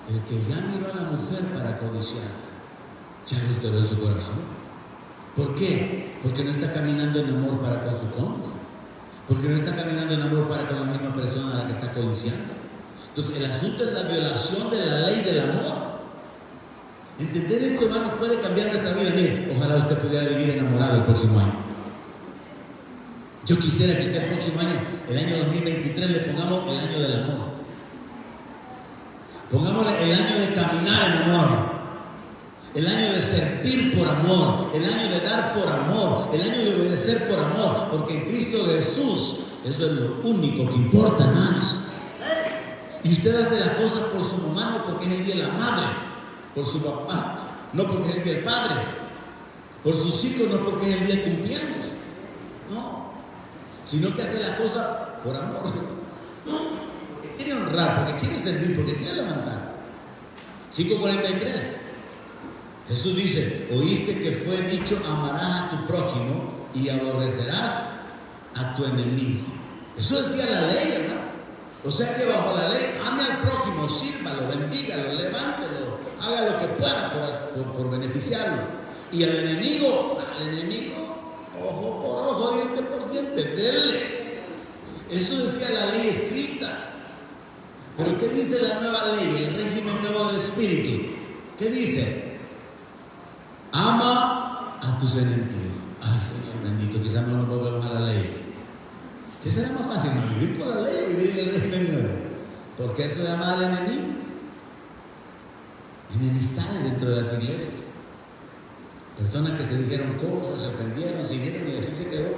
el que ya miró a la mujer para codiciar, ya adulteró en su corazón. ¿Por qué? Porque no está caminando en amor para con su cónyuge, porque no está caminando en amor para con la misma persona a la que está codiciando. Entonces el asunto es la violación de la ley del amor. Entender esto, hermanos, puede cambiar nuestra vida. Mire, ojalá usted pudiera vivir enamorado el próximo año. Yo quisiera que usted el próximo año, el año 2023, le pongamos el año del amor. Pongámosle el año de caminar en amor, el año de servir por amor, el año de dar por amor, el año de obedecer por amor, porque en Cristo Jesús eso es lo único que importa, hermanos. Y usted hace las cosas por su mamá, no porque es el día de la madre, por su papá, no porque es el día del padre, por sus hijos, no porque es el día de cumpleaños, no, sino que hace las cosas por amor, porque quiere honrar, porque quiere servir, porque quiere levantar. 5:43. Jesús dice: oíste que fue dicho: amarás a tu prójimo y aborrecerás a tu enemigo. Eso decía la ley, ¿no? O sea que bajo la ley, ame al prójimo, sírvalo, bendígalo, levántelo, haga lo que pueda por beneficiarlo. Y al enemigo, ojo por ojo, diente por diente, denle. Eso decía la ley escrita. Pero ¿qué dice la nueva ley, el régimen nuevo del Espíritu? ¿Qué dice? Ama a a tus enemigos. Ay, Señor bendito, quizás no nos volvemos a la ley. ¿Qué será más fácil, no? ¿Vivir por la ley o vivir en el régimen nuevo? Porque eso llama al enemigo. Enemistades dentro de las iglesias. Personas que se dijeron cosas, se ofendieron, se hirieron y así se quedó.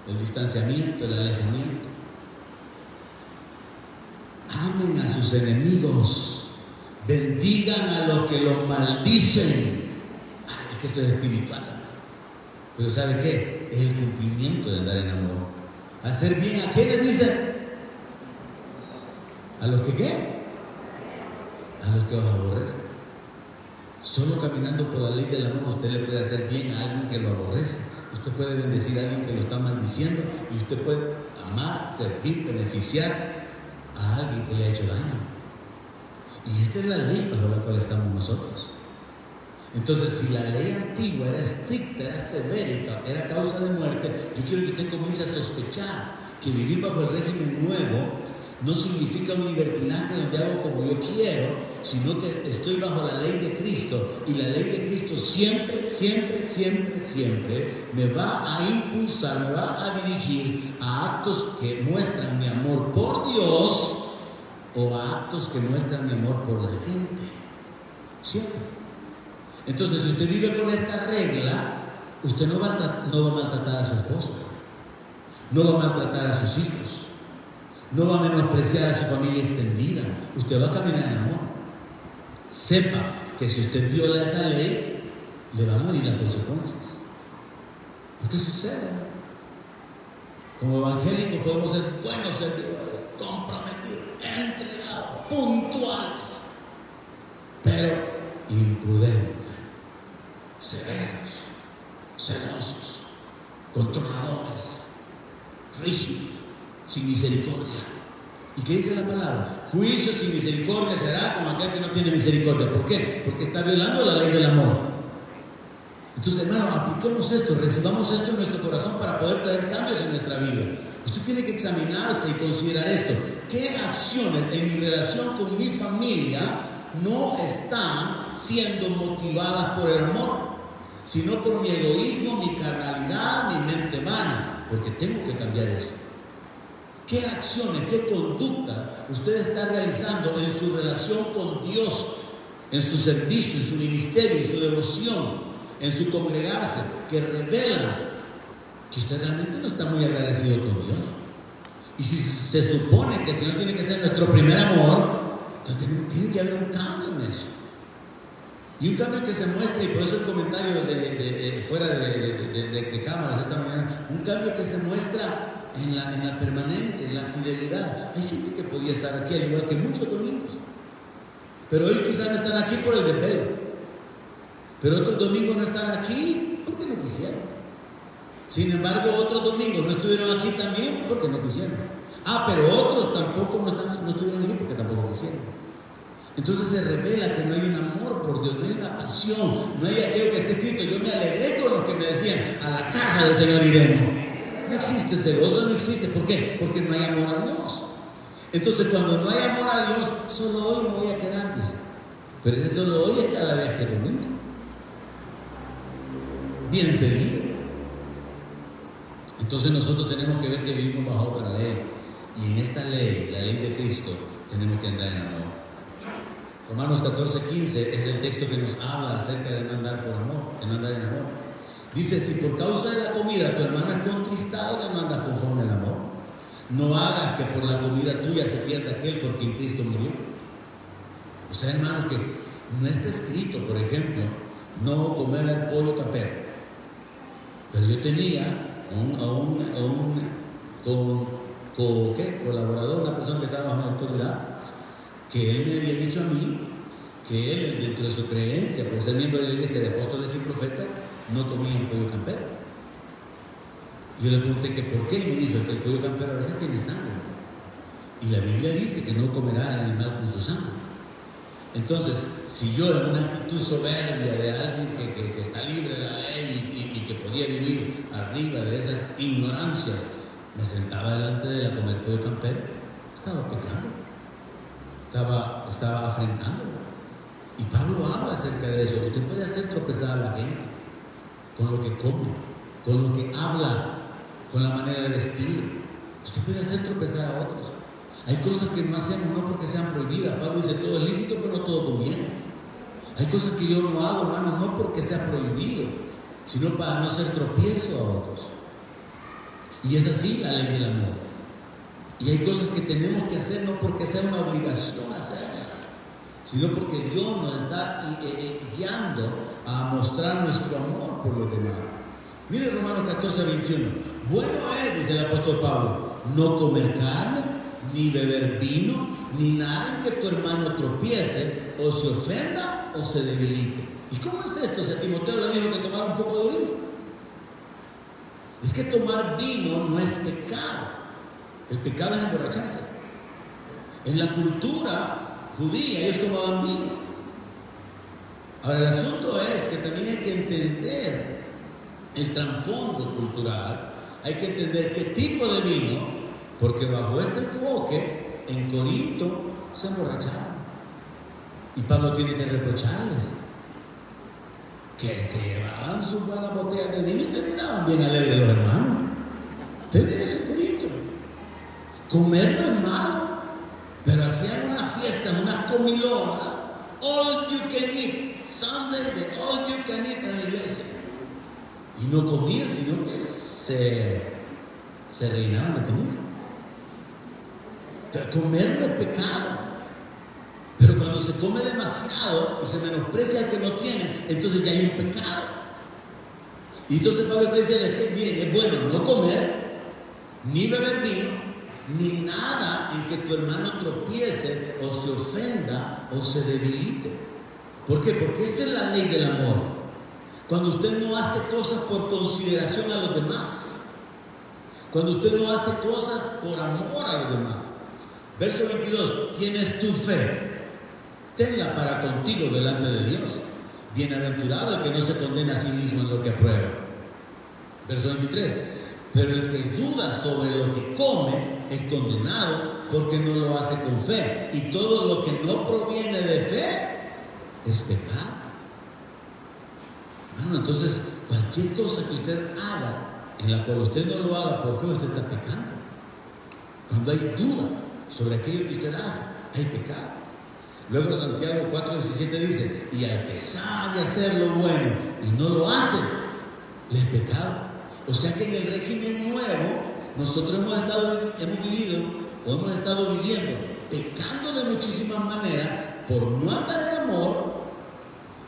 El distanciamiento, el alejamiento. Amen a sus enemigos. Bendigan a los que los maldicen. Ay, es que esto es espiritual. Pero ¿sabe qué? Es el cumplimiento de andar en amor. Hacer bien a quiénes dice. ¿A los que qué? A los que os aborrecen. Solo caminando por la ley del amor usted le puede hacer bien a alguien que lo aborrece. Usted puede bendecir a alguien que lo está maldiciendo y usted puede amar, servir, beneficiar a alguien que le ha hecho daño. Y esta es la ley bajo la cual estamos nosotros. Entonces, si la ley antigua era estricta, era severa, era causa de muerte, yo quiero que usted comience a sospechar que vivir bajo el régimen nuevo no significa un libertinaje donde hago como yo quiero, sino que estoy bajo la ley de Cristo. Y la ley de Cristo siempre, siempre, siempre, siempre me va a impulsar, me va a dirigir a actos que muestran mi amor por Dios o a actos que muestran mi amor por la gente. Siempre. Entonces, si usted vive con esta regla, usted no va a maltratar a su esposa, no va a maltratar a sus hijos, no va a menospreciar a su familia extendida. Usted va a caminar en amor. Sepa que si usted viola esa ley, le van a venir las consecuencias. ¿Por qué sucede? Como evangélicos podemos ser buenos servidores, comprometidos, entregados, puntuales, pero imprudentes, severos, celosos, controladores, rígidos, sin misericordia. ¿Y qué dice la palabra? Juicio sin misericordia será como aquel que no tiene misericordia. ¿Por qué? Porque está violando la ley del amor. Entonces, hermano, apliquemos esto, recibamos esto en nuestro corazón para poder traer cambios en nuestra vida. Usted tiene que examinarse y considerar esto. ¿Qué acciones en mi relación con mi familia no están siendo motivadas por el amor, sino por mi egoísmo, mi carnalidad, mi mente vana? Porque tengo que cambiar eso. ¿Qué acciones, qué conducta usted está realizando en su relación con Dios, en su servicio, en su ministerio, en su devoción, en su congregarse, que revelan que usted realmente no está muy agradecido con Dios? Y si se supone que el Señor tiene que ser nuestro primer amor, entonces tiene que haber un cambio en eso. Y un cambio que se muestra, y por eso el comentario fuera de cámaras esta mañana, un cambio que se muestra en la permanencia, en la fidelidad. Hay gente que podía estar aquí al igual que muchos domingos, pero hoy quizás no están aquí por el desvelo, pero otros domingos no están aquí porque no quisieron. Sin embargo, otros domingos no estuvieron aquí también porque no quisieron. Pero otros tampoco no estuvieron aquí porque tampoco quisieron. Entonces se revela que no hay un amor por Dios, no hay una pasión, no hay aquello que esté escrito. Yo me alegré con los que me decían: a la casa del Señor iremos. No existe ese gozo, no existe. ¿Por qué? Porque no hay amor a Dios. Entonces, cuando no hay amor a Dios, solo hoy me voy a quedar, dice. Pero ese solo hoy es cada vez que domingo, bien seguido. Entonces nosotros tenemos que ver que vivimos bajo otra ley, y en esta ley, la ley de Cristo, tenemos que andar en amor. Romanos 14:15 es el texto que nos habla acerca de no andar por amor, de no andar en amor. Dice: si por causa de la comida tu hermano es contristado, ya no andas conforme al amor. No hagas que por la comida tuya se pierda aquel por quien Cristo murió. O sea, hermano, que no está escrito, por ejemplo, no comer pollo campero. Pero yo tenía colaborador, una persona que estaba bajo mi autoridad, que él me había dicho a mí que él, dentro de su creencia, por ser miembro de la iglesia de apóstoles y profetas, no comía un pollo campero. Yo le pregunté que por qué, y me dijo que el pollo campero a veces tiene sangre, y la Biblia dice que no comerá el animal con su sangre. Entonces, si yo, en una actitud soberbia de alguien que está libre de la ley y que podía vivir arriba de esas ignorancias, me sentaba delante de la comer pollo campero, estaba pecando, estaba afrentándolo. Y Pablo habla acerca de eso. Usted puede hacer tropezar a la gente. con lo que come, con lo que habla, con la manera de vestir. Usted puede hacer tropezar a otros. Hay cosas que no hacemos no porque sean prohibidas. Pablo dice, todo es lícito, pero no todo conviene. Hay cosas que yo no hago, hermanos, no porque sea prohibido, sino para no ser tropiezo a otros. Y es así la ley del amor. Y hay cosas que tenemos que hacer no porque sea una obligación hacerlas, sino porque Dios nos está guiando a mostrar nuestro amor por los demás. Mire Romanos 14, 21. Bueno es, dice el apóstol Pablo, no comer carne, ni beber vino, ni nada en que tu hermano tropiece, o se ofenda, o se debilite. ¿Y cómo es esto? Si a Timoteo le dijo que tomara un poco de vino. Es que tomar vino no es pecado. El pecado es emborracharse. En la cultura judía ellos tomaban vino. Ahora el asunto es que también hay que entender el trasfondo cultural. Hay que entender qué tipo de vino, porque bajo este enfoque en Corinto se emborrachaban. Y Pablo tiene que reprocharles que se llevaban sus buenas botellas de vino y terminaban bien alegres los hermanos. Ustedes eso en Corinto. Comer no es malo, pero hacían una fiesta, una comilona, all you can eat, Sunday de all you can eat en la iglesia. Y no comían, sino que se rellenaban de comida. Comer no es pecado, pero cuando se come demasiado y se menosprecia al que no tiene, entonces ya hay un pecado. Y entonces Pablo está diciendo que miren, es bueno no comer, ni beber vino, ni nada en que tu hermano tropiece o se ofenda o se debilite. ¿Por qué? Porque esto es la ley del amor. Cuando usted no hace cosas por consideración a los demás, cuando usted no hace cosas por amor a los demás. Verso 22, tienes tu fe, tenla para contigo delante de Dios. Bienaventurado el que no se condena a sí mismo en lo que aprueba. Verso 23, pero el que duda sobre lo que come es condenado porque no lo hace con fe. Y todo lo que no proviene de fe es pecado. Bueno, entonces cualquier cosa que usted haga en la cual usted no lo haga por fe, usted está pecando. Cuando hay duda sobre aquello que usted hace, hay pecado. Luego Santiago 4:17 dice, y al que sabe hacer lo bueno y no lo hace, le es pecado. O sea que en el régimen nuevo nosotros hemos estado viviendo pecando de muchísimas maneras por no andar en amor.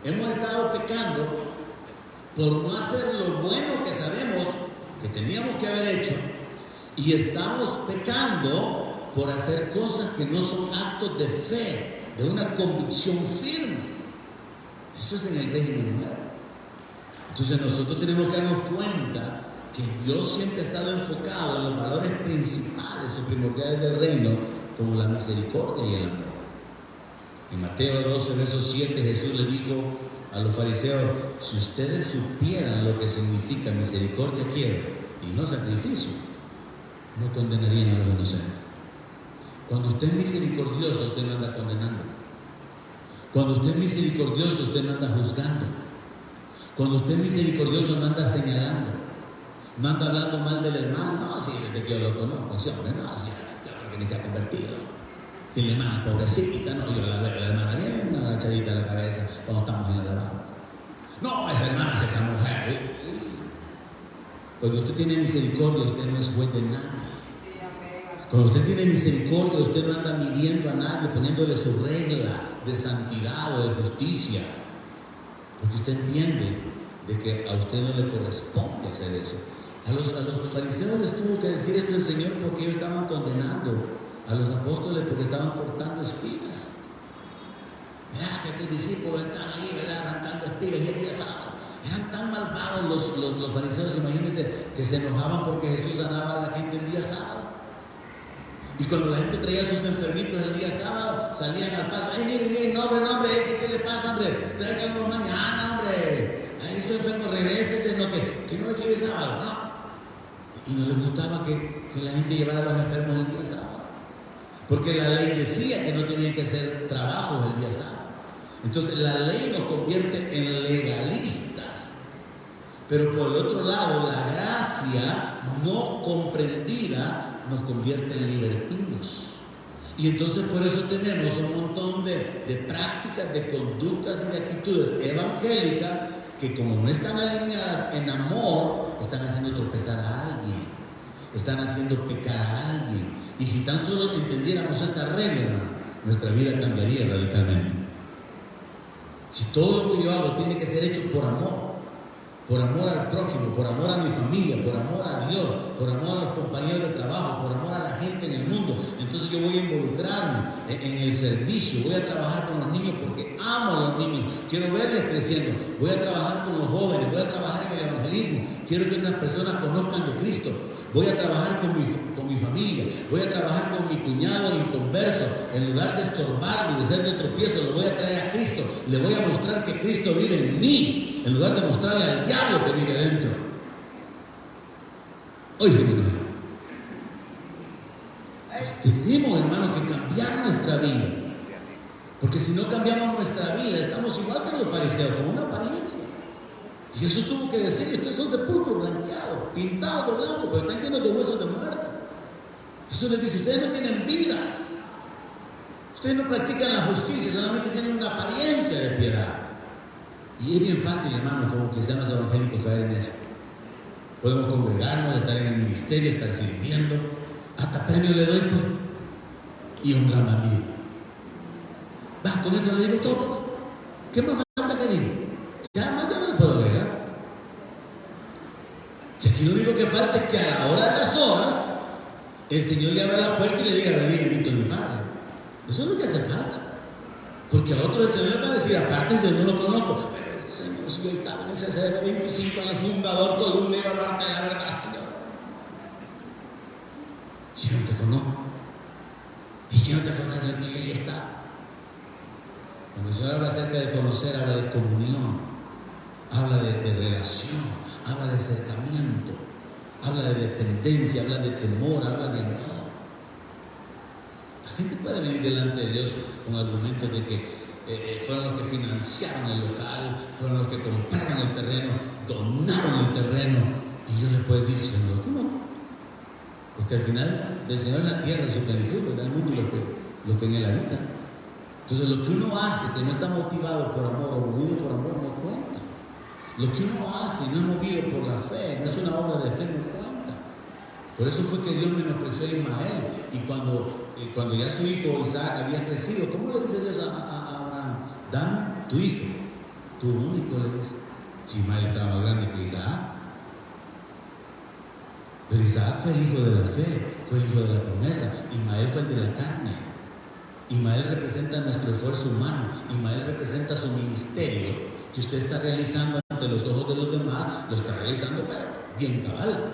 Hemos estado pecando por no hacer lo bueno que sabemos que teníamos que haber hecho, y estamos pecando por hacer cosas que no son actos de fe, de una convicción firme. Eso es en el régimen nuevo. Entonces nosotros tenemos que darnos cuenta que Dios siempre ha estado enfocado en los valores principales o primordiales del reino, como la misericordia y el amor. En Mateo 12, verso 7, Jesús le dijo a los fariseos, si ustedes supieran lo que significa misericordia quiero y no sacrificio, no condenarían a los inocentes. Cuando usted es misericordioso, usted no anda condenando. Cuando usted es misericordioso, usted no anda juzgando. Cuando usted es misericordioso, no anda señalando. No anda hablando mal del hermano. No, si desde que yo lo conozco, ese hombre, no, si yo que ni se ha convertido. Si la hermana pobrecita, no, yo la veo a la hermana bien agachadita de la cabeza cuando estamos en la alabanza. No, esa hermana es esa mujer. Cuando usted tiene misericordia, usted no es juez de nadie. Cuando usted tiene misericordia, usted no anda midiendo a nadie, poniéndole su regla de santidad o de justicia. Porque usted entiende de que a usted no le corresponde hacer eso. A los fariseos les tuvo que decir esto el Señor porque ellos estaban condenando a los apóstoles porque estaban cortando espigas. Mirá que aquel discípulo estaba ahí, ¿verdad?, arrancando espigas, y el día sábado. Eran tan malvados los fariseos, imagínense, que se enojaban porque Jesús sanaba a la gente el día sábado. Y cuando la gente traía a sus enfermitos el día sábado, salían al paso. Ay, miren, no, hombre, ¿qué le pasa, hombre? Tráiganlo mañana, hombre. Ay, su enfermo, regrésese, no, que no es que es sábado, no. Y no les gustaba que la gente llevara a los enfermos el día sábado. Porque la ley decía que no tenían que hacer trabajos el día sábado. Entonces la ley nos convierte en legalistas. Pero por el otro lado, la gracia no comprendida nos convierte en libertinos. Y entonces por eso tenemos un montón de prácticas, de conductas y de actitudes evangélicas que, como no están alineadas en amor, están haciendo tropezar a alguien, están haciendo pecar a alguien. Y si tan solo entendiéramos esta regla, hermano, nuestra vida cambiaría radicalmente. Si todo lo que yo hago tiene que ser hecho por amor al prójimo, por amor a mi familia, por amor a Dios, por amor a los compañeros de trabajo, por amor a la gente en el mundo, entonces yo voy a involucrarme en el servicio, voy a trabajar con los niños porque amo a los niños, quiero verles creciendo, voy a trabajar con los jóvenes, voy a trabajar en el evangelismo, quiero que otras personas conozcan de Cristo, voy a trabajar con mi familia, voy a trabajar con mi cuñado inconverso, en lugar de estorbarlo y de ser de tropiezo, lo voy a traer a Cristo, le voy a mostrar que Cristo vive en mí, en lugar de mostrarle al diablo que vive dentro. Hoy se me tenemos, hermanos, que cambiar nuestra vida, porque si no cambiamos nuestra vida, estamos igual que los fariseos, con una apariencia. Y Jesús tuvo que decir: ustedes son sepulcros blanqueados, pintados de blanco, pero están llenos de huesos de muerte. Jesús les dice: ustedes no tienen vida, ustedes no practican la justicia, solamente tienen una apariencia de piedad. Y es bien fácil, hermano, como cristianos evangélicos, caer en eso. Podemos congregarnos, estar en el ministerio, estar sirviendo, hasta premio le doy, pues, y un gran bandido. Va, con eso le digo todo. ¿Qué más falta que diga? Ya más ya no le puedo agregar. Si aquí lo único que falta es que a la hora de las horas el Señor le abra la puerta y le diga: ven, bendito mi Padre. Eso es lo que hace falta. Porque a otro el Señor le va a decir: aparte, si yo no lo conozco. Pero el Señor, si yo estaba en el CCD de 25 años, fundador, columna, iba a hablarte la verdad, Señor. Si yo no te conozco, y que no te acuerdas de que Él está. Cuando el Señor habla acerca de conocer, habla de comunión, habla de relación, habla de acercamiento, habla de dependencia, habla de temor, habla de amor. La gente puede venir delante de Dios con argumentos de que fueron los que financiaron el local, fueron los que compraron el terreno, donaron el terreno, y Dios les puede decir: si yo no lo conozco. Porque al final del Señor es la tierra y su plenitud, ¿verdad? El mundo y lo que en él habita. Entonces, lo que uno hace que no está motivado por amor o movido por amor no cuenta. Lo que uno hace y no es movido por la fe, no es una obra de fe, no cuenta. Por eso fue que Dios menospreció a Ismael. Y cuando ya su hijo Isaac había crecido, ¿cómo le dice Dios a Abraham? Dame tu hijo, tu único, le dice. Si Ismael estaba más grande que Isaac. Pero Isaac fue el hijo de la fe, fue el hijo de la promesa. Ismael fue el de la carne. Ismael representa nuestro esfuerzo humano. Ismael representa su ministerio que usted está realizando ante los ojos de los demás. Lo está realizando, pero bien cabal.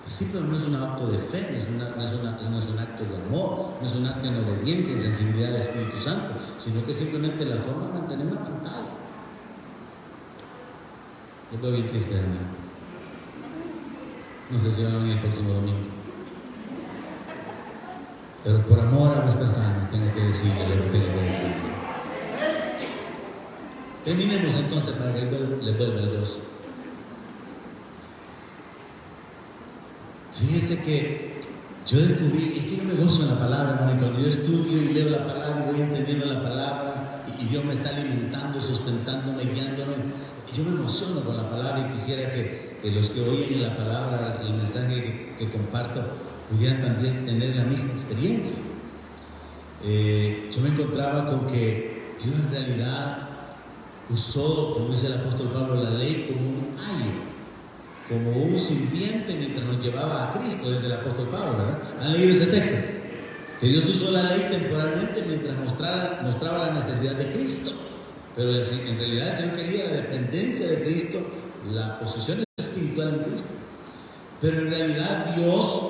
Pues sí, pero no es un acto de fe, no es un acto de amor, no es un acto de obediencia y sensibilidad al Espíritu Santo, sino que simplemente la forma de mantener una pantalla. Yo veo bien triste, hermano. No sé si van a venir el próximo domingo. Pero por amor a vuestras almas tengo que decirle lo que tengo que decirle. Terminemos entonces para que les vuelva el gozo. Fíjese que yo descubrí, es que yo me gozo en la palabra, hermano, y cuando yo estudio y leo la palabra y voy entendiendo la palabra y Dios me está alimentando, sustentándome, guiándome, yo me emociono con la palabra y quisiera que los que oyen en la palabra, el mensaje que comparto, pudieran también tener la misma experiencia. Yo me encontraba con que Dios en realidad usó, como dice el apóstol Pablo, la ley como un ayo, como un sirviente mientras nos llevaba a Cristo, desde el apóstol Pablo, ¿verdad? ¿Han leído ese texto? Que Dios usó la ley temporalmente mientras mostraba la necesidad de Cristo, pero en realidad el Señor quería la dependencia de Cristo, la posición espiritual en Cristo. Pero en realidad Dios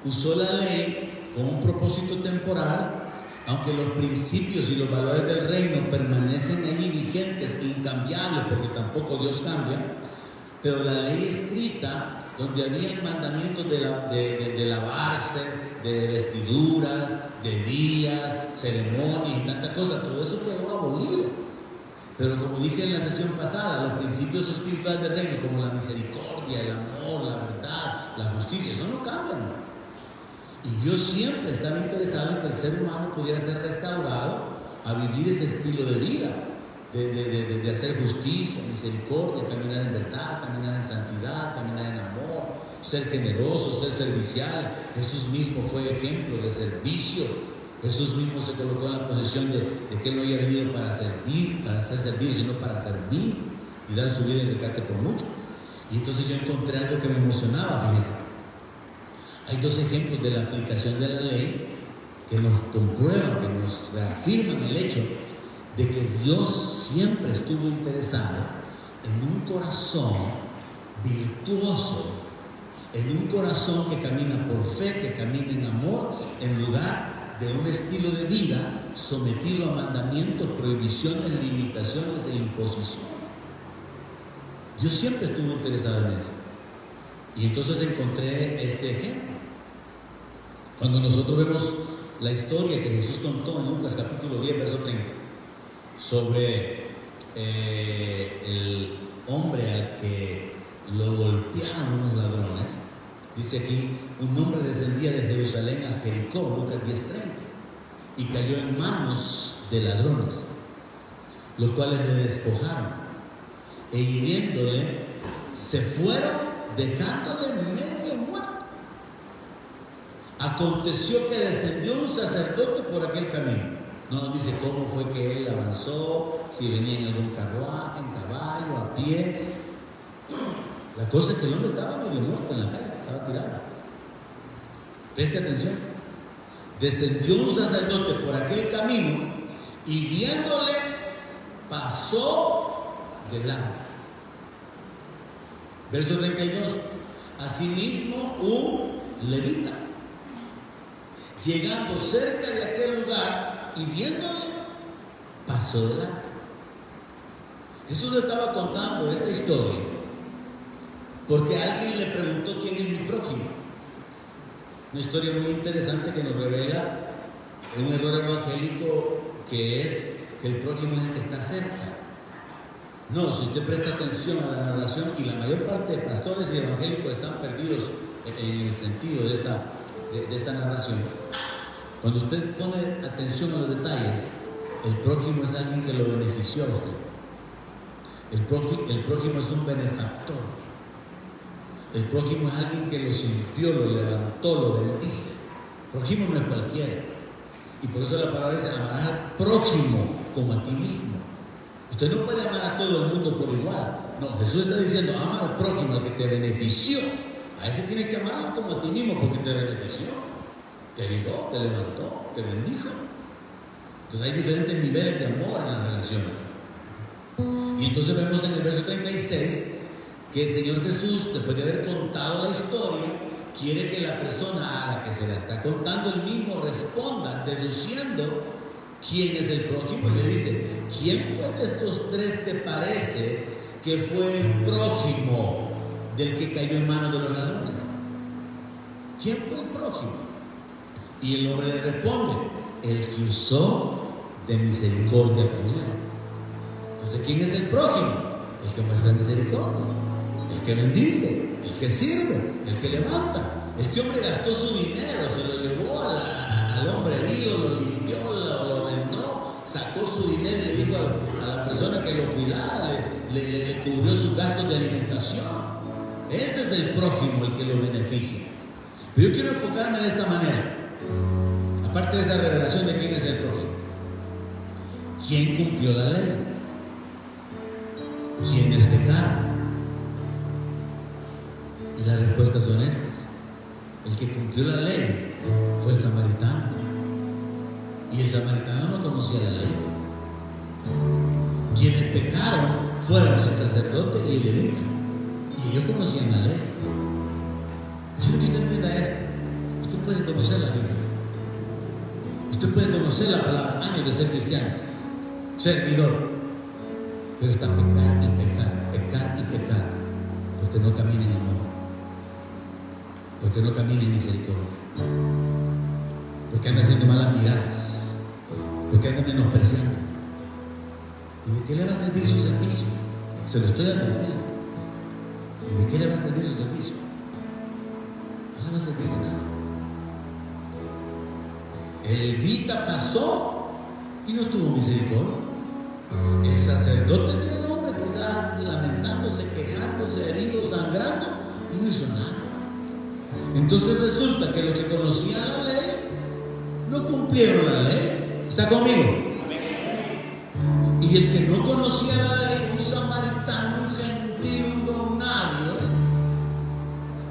usó la ley con un propósito temporal, aunque los principios y los valores del reino permanecen allí vigentes e incambiables, porque tampoco Dios cambia. Pero la ley escrita, donde había mandamientos de lavarse, de vestiduras, de días, ceremonias y tantas cosas, todo eso quedó abolido. Pero como dije en la sesión pasada, los principios espirituales del reino, como la misericordia, el amor, la verdad, la justicia, eso no cambian. Y Dios siempre estaba interesado en que el ser humano pudiera ser restaurado a vivir ese estilo de vida, de hacer justicia, misericordia, caminar en verdad, caminar en santidad, caminar en amor, ser generoso, ser servicial. Jesús mismo fue ejemplo de servicio. Jesús mismo se colocó en la posición de que Él no había venido para servir, para ser servido, sino para servir y dar su vida en rescate por mucho. Y entonces yo encontré algo que me emocionaba, fíjense. Hay dos ejemplos de la aplicación de la ley que nos comprueban, que nos reafirman el hecho de que Dios siempre estuvo interesado en un corazón virtuoso, en un corazón que camina por fe, que camina en amor, en lugar de un estilo de vida sometido a mandamientos, prohibiciones, limitaciones e imposiciones. Dios siempre estuvo interesado en eso. Y entonces encontré este ejemplo. Cuando nosotros vemos la historia que Jesús contó en Lucas capítulo 10, verso 30, sobre el hombre al que lo golpearon unos ladrones, dice aquí, un hombre descendía de Jerusalén a Jericó, Lucas 10:30, y cayó en manos de ladrones, los cuales le despojaron, e hiriéndole, se fueron, dejándole medio muerto. Aconteció que descendió un sacerdote por aquel camino. No nos dice cómo fue que él avanzó, si venía en algún carruaje, en caballo, a pie. La cosa es que el hombre estaba medio muerto en la calle, estaba tirado. Preste atención. Descendió un sacerdote por aquel camino y viéndole pasó de blanco. Verso 32. Asimismo un levita, llegando cerca de aquel lugar y viéndole, pasó de largo. Jesús estaba contando esta historia porque alguien le preguntó quién es mi prójimo. Una historia muy interesante que nos revela un error evangélico, que es que el prójimo es el que está cerca. No, si usted presta atención a la narración, y la mayor parte de pastores y evangélicos están perdidos en el sentido de esta narración. Cuando usted pone atención a los detalles, el prójimo es alguien que lo benefició a usted. El prójimo es un benefactor. El prójimo es alguien que lo limpió, lo levantó, lo bendice. El prójimo no es cualquiera. Y por eso la palabra dice, amarás al prójimo como a ti mismo. Usted no puede amar a todo el mundo por igual. No, Jesús está diciendo, ama al prójimo, al que te benefició. A ese tienes que amarlo como a ti mismo, porque te benefició, te ayudó, te levantó, te bendijo. Entonces hay diferentes niveles de amor en la relación. Y entonces vemos en el verso 36 que el Señor Jesús, después de haber contado la historia, quiere que la persona a la que se la está contando él mismo responda, deduciendo quién es el prójimo, y le dice, ¿quién pues de estos tres te parece que fue el prójimo del que cayó en manos de los ladrones? ¿Quién fue el prójimo? Y el hombre le responde, el que usó de misericordia con él. Entonces, ¿quién es el prójimo? El que muestra misericordia, el que bendice, el que sirve, el que levanta. Este hombre gastó su dinero, se lo llevó al hombre herido, lo limpió, lo vendó, sacó su dinero y le dijo a la persona que lo cuidara, le cubrió sus gastos de alimentación. Ese es el prójimo, el que lo beneficia. Pero yo quiero enfocarme de esta manera, aparte de esa revelación de quién es el prójimo. ¿Quién cumplió la ley? ¿Quiénes pecaron? Y las respuestas son estas. El que cumplió la ley fue el samaritano. Y el samaritano no conocía la ley. Quienes pecaron fueron el sacerdote y el levita. Y ellos conocían la ley. Quiero que usted entienda esto. Usted puede conocer la Biblia. Usted puede conocer la palabra, años de ser cristiano, servidor. Pero está pecar y pecar, pecar y pecar, porque no camina en amor, porque no camina en misericordia, porque anda haciendo malas miradas, porque anda menospreciando, ¿Y de qué le va a servir su servicio? Se lo estoy advirtiendo. ¿Y de qué le va a servir su servicio? No le va a servir de nada. El levita pasó y no tuvo misericordia. El sacerdote vio al hombre quizás lamentándose, quejándose, herido, sangrando, y no hizo nada. Entonces resulta que los que conocían la ley no cumplieron la ley. ¿Está conmigo? Y el que no conocía la ley, un samaritano, un gentil, un don nadie,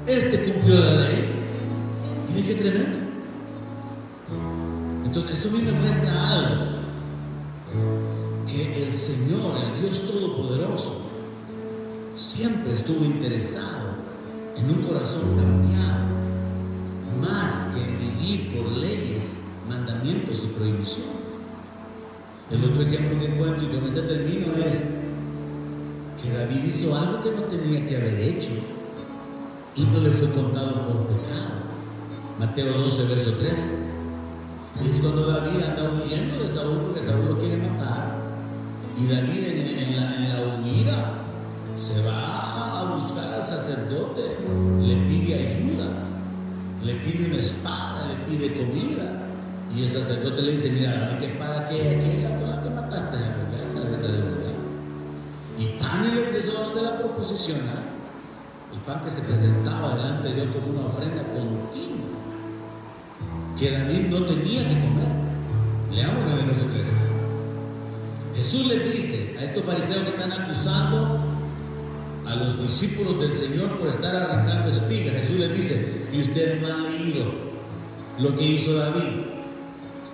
este cumplió la ley. ¿Y de qué tremendo? Entonces esto a mí me muestra algo, que el Señor, el Dios Todopoderoso, siempre estuvo interesado en un corazón cambiado, más que en vivir por leyes, mandamientos y prohibiciones. El otro ejemplo que encuentro, y con este termino, es que David hizo algo que no tenía que haber hecho y no le fue contado por pecado. Mateo 12, verso 3. Y es cuando David anda huyendo de Saúl porque Saúl lo quiere matar. Y David en la huida se va a buscar al sacerdote, le pide ayuda, le pide una espada, le pide comida. Y el sacerdote le dice: mira, ¿qué espada que es la con la que mataste? Y pan, y le dice: eso de la proposición, el pan que se presentaba delante de Dios como una ofrenda continua, que David no tenía que comer. Leamos en el verso 13. Jesús les dice a estos fariseos que están acusando a los discípulos del Señor por estar arrancando espigas, Jesús les dice: y ustedes no han leído lo que hizo David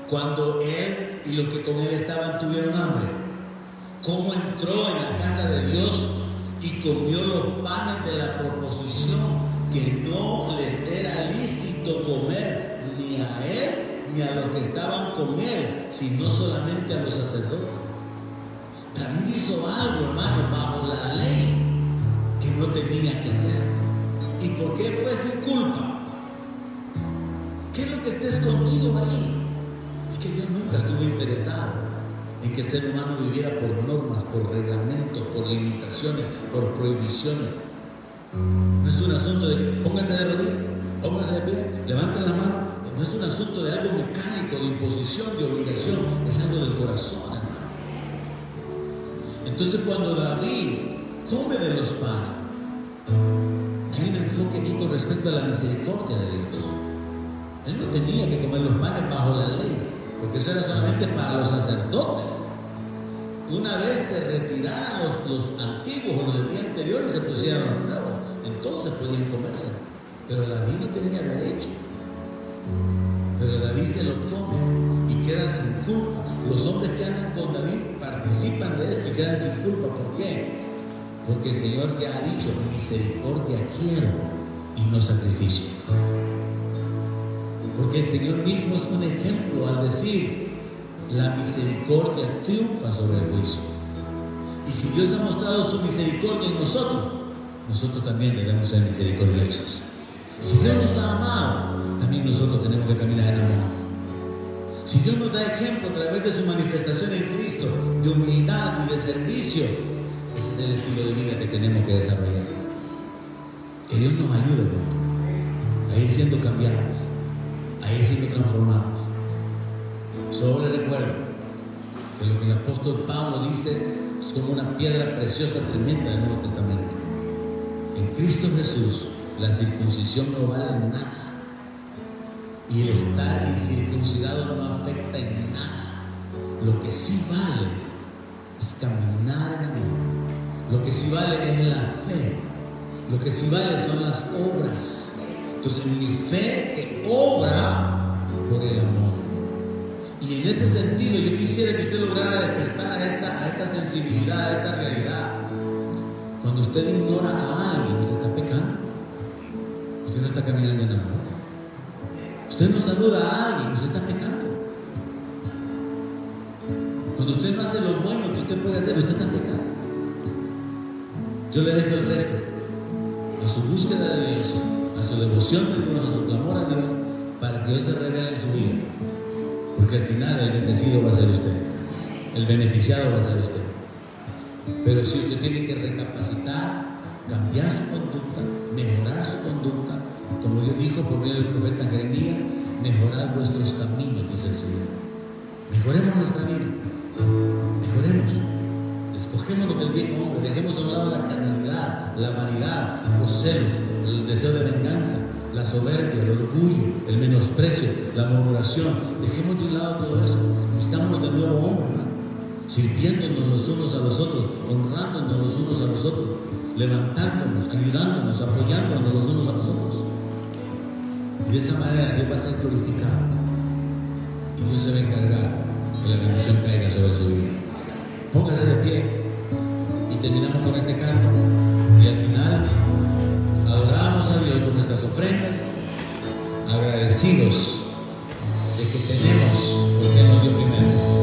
cuando él y los que con él estaban tuvieron hambre, cómo entró en la casa de Dios y comió los panes de la proposición, que no les era lícito comer ni a él ni a los que estaban con él, sino solamente a los sacerdotes. David hizo algo, hermano, bajo la ley que no tenía que hacer. ¿Y por qué fue sin culpa? ¿Qué es lo que está escondido ahí? Es que Dios nunca estuvo interesado en que el ser humano viviera por normas, por reglamentos, por limitaciones, por prohibiciones. No es un asunto de póngase de rodillas, póngase de pie, levanten la mano. No es un asunto de algo mecánico, de imposición, de obligación. Es algo del corazón, hermano. Entonces, cuando David come de los panes, hay un enfoque aquí con respecto a la misericordia de Dios. Él no tenía que comer los panes bajo la ley, porque eso era solamente para los sacerdotes. Una vez se retiraran los antiguos o los del día anterior y se pusieran los nuevos, entonces podían comerse. Pero David no tenía derecho. Pero David se lo come y queda sin culpa. Los hombres que andan con David participan de esto y quedan sin culpa. ¿Por qué? Porque el Señor ya ha dicho: misericordia quiero y no sacrificio. Porque el Señor mismo es un ejemplo al decir: la misericordia triunfa sobre el juicio. Y si Dios ha mostrado su misericordia en nosotros, nosotros también debemos ser misericordiosos. Si Dios nos ha amado, también nosotros tenemos que caminar en amor. Si Dios nos da ejemplo a través de su manifestación en Cristo, de humildad y de servicio, ese es el estilo de vida que tenemos que desarrollar. Que Dios nos ayude, ¿no?, a ir siendo cambiados, a ir siendo transformados. Solo les recuerdo que lo que el apóstol Pablo dice es como una piedra preciosa, tremenda del Nuevo Testamento. En Cristo Jesús, la circuncisión no vale nada. Y el estar incircuncidado no afecta en nada. Lo que sí vale es caminar en amor. Lo que sí vale es la fe. Lo que sí vale son las obras. Entonces, mi fe que obra por el amor. Y en ese sentido, yo quisiera que usted lograra despertar a esta sensibilidad, a esta realidad. Cuando usted ignora a alguien, usted está pecando. Usted no está caminando en amor. Usted no saluda a alguien, usted está pecando. Cuando usted no hace lo bueno que usted puede hacer, usted está pecando. Yo le dejo el resto a su búsqueda de Dios, a su devoción de Dios, a su clamor a Dios, para que Dios se revele en su vida. Porque al final el bendecido va a ser usted, el beneficiado va a ser usted. Pero si usted tiene que recapacitar, cambiar su conducta, mejorar su conducta, como Dios dijo por medio del profeta Jeremías, mejorar vuestros caminos, dice el Señor. Mejoremos nuestra vida, mejoremos, despojemos lo del viejo hombre, dejemos a un lado la carnalidad, la vanidad, los celos, el deseo de venganza, la soberbia, el orgullo, el menosprecio, la murmuración. Dejemos de un lado todo eso, vistámonos de nuevo hombre, ¿no? Sirviéndonos los unos a los otros, honrándonos los unos a los otros, levantándonos, ayudándonos, apoyándonos los unos a los otros. Y de esa manera Dios va a ser glorificado y Dios se va a encargar que la bendición caiga sobre su vida. Póngase de pie y terminamos con este canto, y al final adoramos a Dios con nuestras ofrendas, agradecidos de que tenemos porque nos dio primero.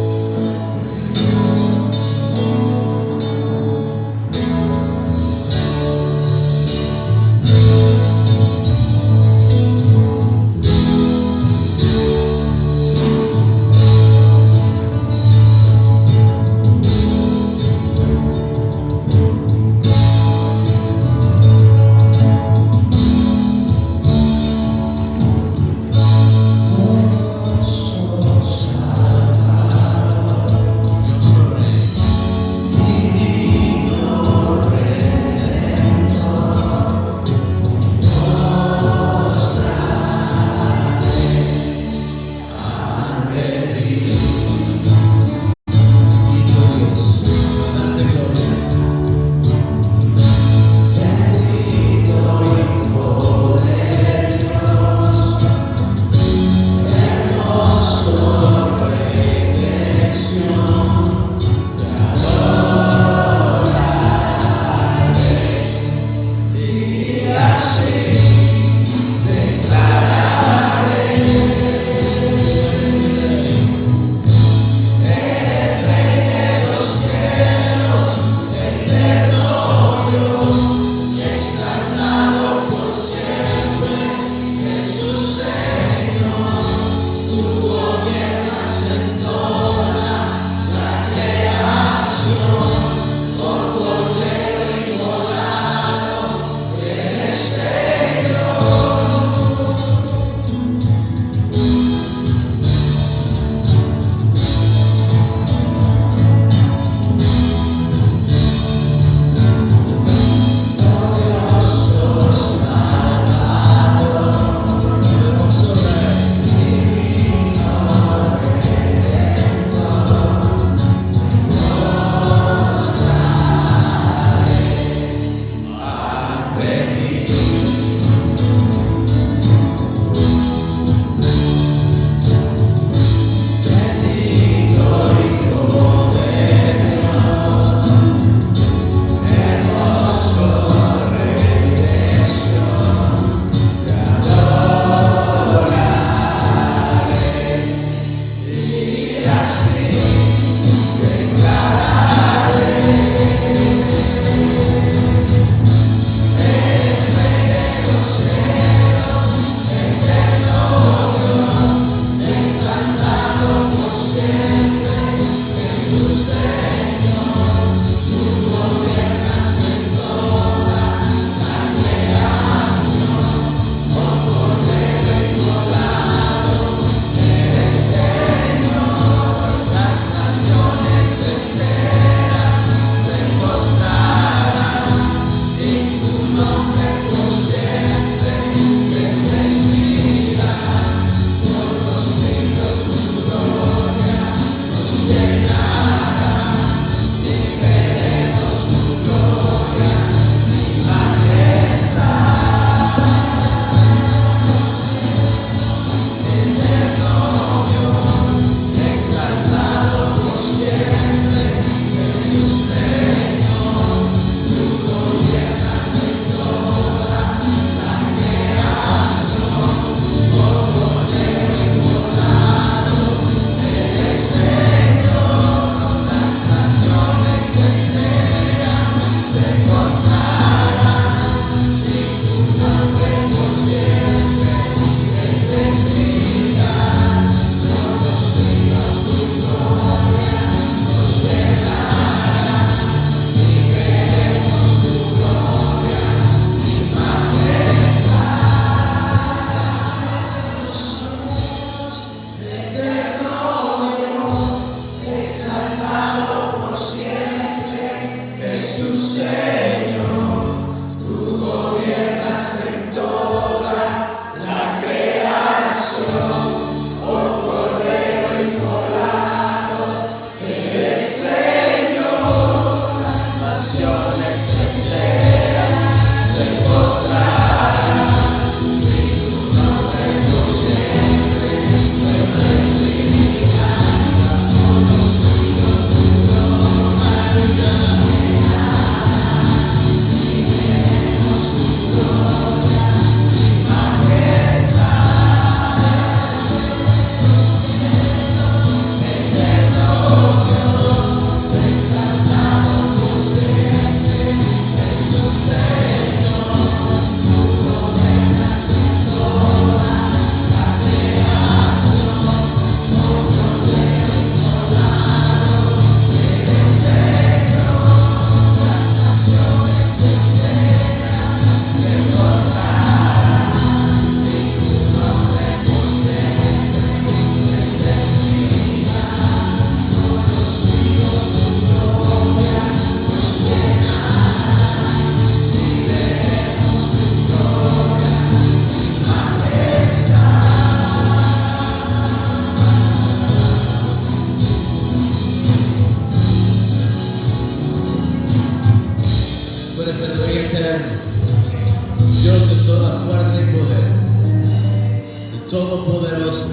todopoderoso,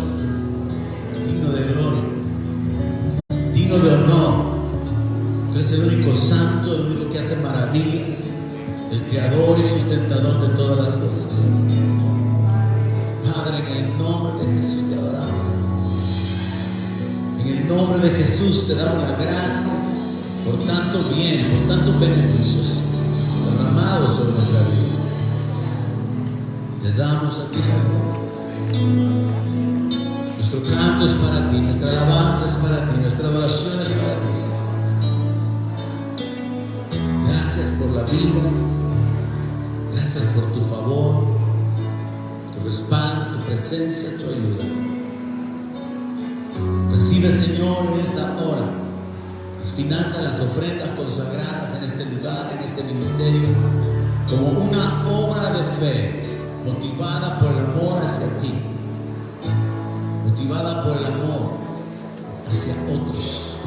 digno de gloria, digno de honor. Tú eres el único santo, el único que hace maravillas, el creador y sustentador de todas las cosas. Padre, en el nombre de Jesús te adoramos. En el nombre de Jesús te damos las gracias por tanto bien, por tantos beneficios derramados sobre nuestra vida. Te damos a ti la gloria. Nuestro canto es para ti, nuestra alabanza es para ti, nuestra adoración es para ti. Gracias por la vida, gracias por tu favor, tu respaldo, tu presencia, tu ayuda. Recibe, Señor, en esta hora las finanzas, las ofrendas consagradas en este lugar, en este ministerio, como una obra de fe, motivada por el amor hacia ti, motivada por el amor hacia otros.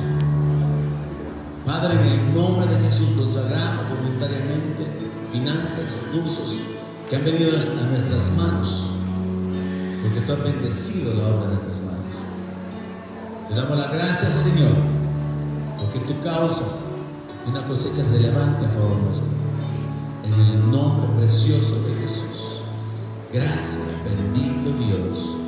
Padre, en el nombre de Jesús consagramos voluntariamente finanzas, recursos que han venido a nuestras manos, porque tú has bendecido la obra de nuestras manos. Te damos las gracias, Señor, porque tú causas que una cosecha se levante a favor nuestro. En el nombre precioso de Jesús. Gracias, bendito Dios.